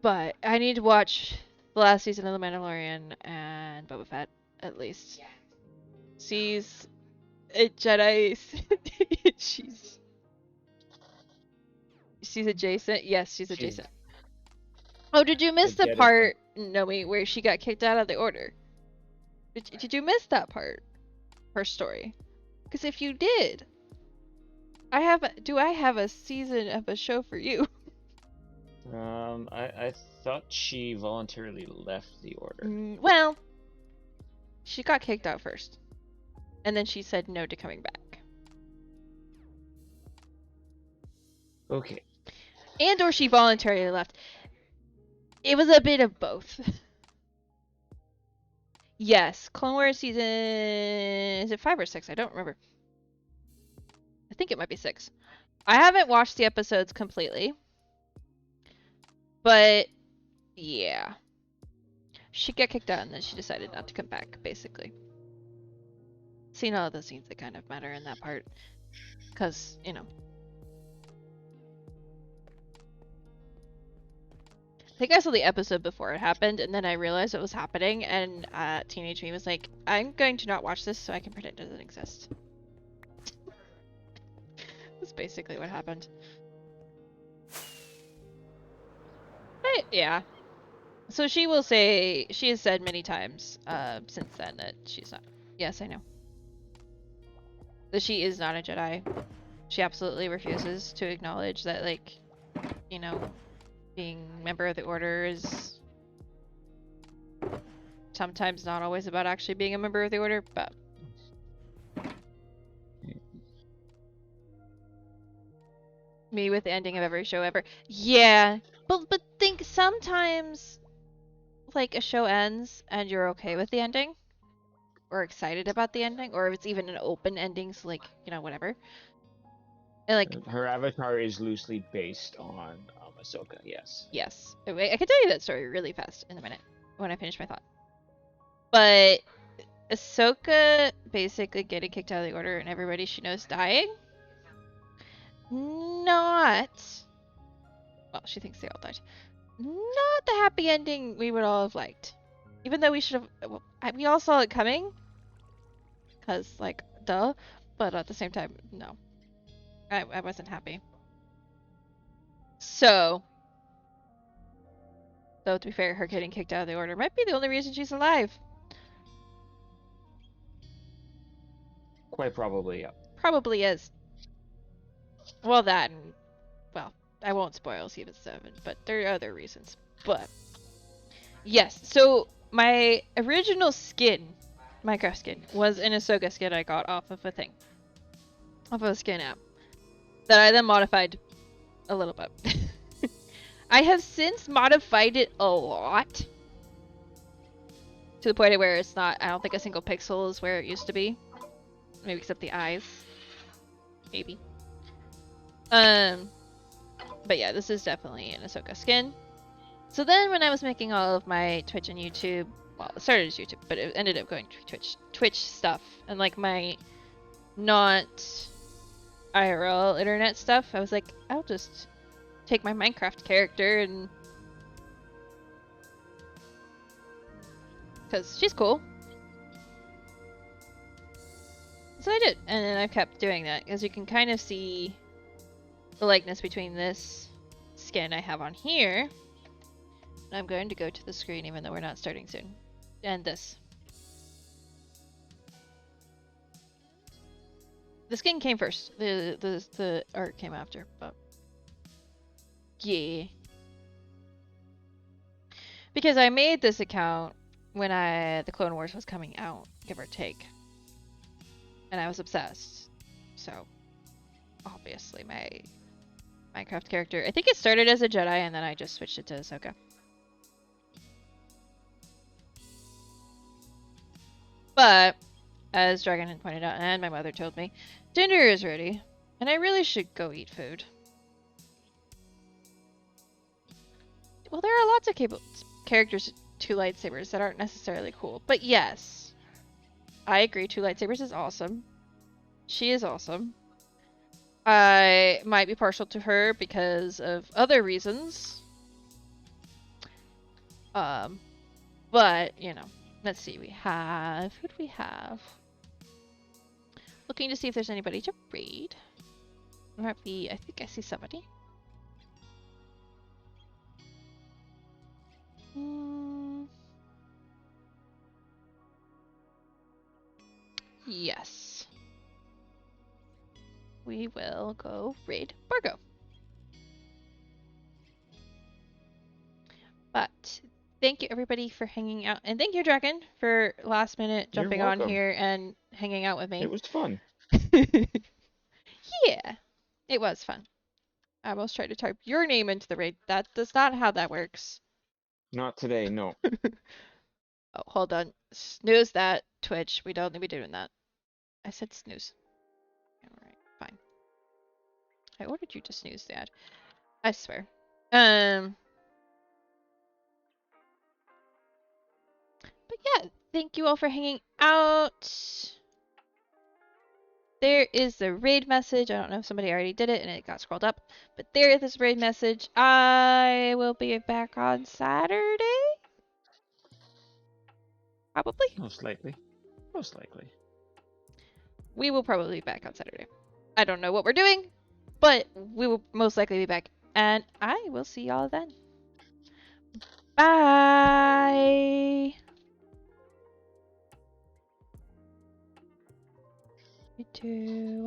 But I need to watch the last season of The Mandalorian and Boba Fett at least. She's a Jedi. she's adjacent. Yes, she's adjacent. Oh, did you miss the part, Noe, where she got kicked out of the Order? Did you miss that part? Her story. Because if you did, I have a season of a show for you. I thought she voluntarily left the Order. Well, she got kicked out first. And then she said no to coming back. Okay. And or she voluntarily left. It was a bit of both. Yes, Clone Wars season... Is it 5 or 6? I don't remember. I think it might be 6. I haven't watched the episodes completely. But, yeah. She got kicked out and then she decided not to come back, basically. Seen all of the scenes that kind of matter in that part. Because, you know. I think I saw the episode before it happened, and then I realized it was happening, and teenage me was like, I'm going to not watch this so I can pretend it doesn't exist. That's basically what happened. But, yeah. So she will say, she has said many times since then that she's not. Yes, I know. That she is not a Jedi. She absolutely refuses to acknowledge that, like, you know, being a member of the Order is sometimes not always about actually being a member of the Order, but me with the ending of every show ever. Yeah, but think sometimes like a show ends and you're okay with the ending or excited about the ending, or if it's even an open ending, so like, you know, whatever. And like her avatar is loosely based on Ahsoka, yes. Yes. I can tell you that story really fast in a minute when I finish my thought. But Ahsoka basically getting kicked out of the Order and everybody she knows dying. Not... Well, she thinks they all died. Not the happy ending we would all have liked. Even though we should have... Well, we all saw it coming. Because, like, duh. But at the same time, no. I wasn't happy. So, though to be fair, her getting kicked out of the Order might be the only reason she's alive. Quite probably, yeah. Probably is. Well, that and, well, I won't spoil Season 7, but there are other reasons. But, yes, so my original skin, Minecraft skin, was an Ahsoka skin I got off of a thing. Off of a skin app. That I then modified a little bit. I have since modified it a lot. To the point where it's not, I don't think a single pixel is where it used to be. Maybe except the eyes. Maybe. But yeah, this is definitely an Ahsoka skin. So then when I was making all of my Twitch and YouTube, well, it started as YouTube, but it ended up going to Twitch stuff. And like my not IRL internet stuff, I was like, I'll just take my Minecraft character and... because she's cool. So I did, and then I've kept doing that, as you can kind of see the likeness between this skin I have on here. I'm going to go to the screen even though we're not starting soon. And this. The skin came first. The art came after, but yeah. Because I made this account when the Clone Wars was coming out, give or take. And I was obsessed. So obviously my Minecraft character, I think it started as a Jedi and then I just switched it to Ahsoka. But as Dragon had pointed out, and my mother told me, dinner is ready, and I really should go eat food. Well, there are lots of characters with 2 lightsabers that aren't necessarily cool, but yes, I agree, 2 lightsabers is awesome. She is awesome. I might be partial to her because of other reasons. But, you know, let's see, who do we have? Looking to see if there's anybody to raid. Might be, I think I see somebody. Yes. We will go raid Bargo. But thank you everybody for hanging out, and thank you Dragon for last minute jumping on here and hanging out with me. It was fun. Yeah, it was fun. I almost tried to type your name into the raid. That does not how that works. Not today, no. Oh, hold on. Snooze that, Twitch. We don't need to be doing that. I said snooze. Alright, fine. I ordered you to snooze that. I swear. But yeah, thank you all for hanging out. There is the raid message. I don't know if somebody already did it and it got scrolled up, but there is this raid message. I will be back on Saturday? Probably? Most likely. Most likely. We will probably be back on Saturday. I don't know what we're doing, but we will most likely be back. And I will see y'all then. Bye! You do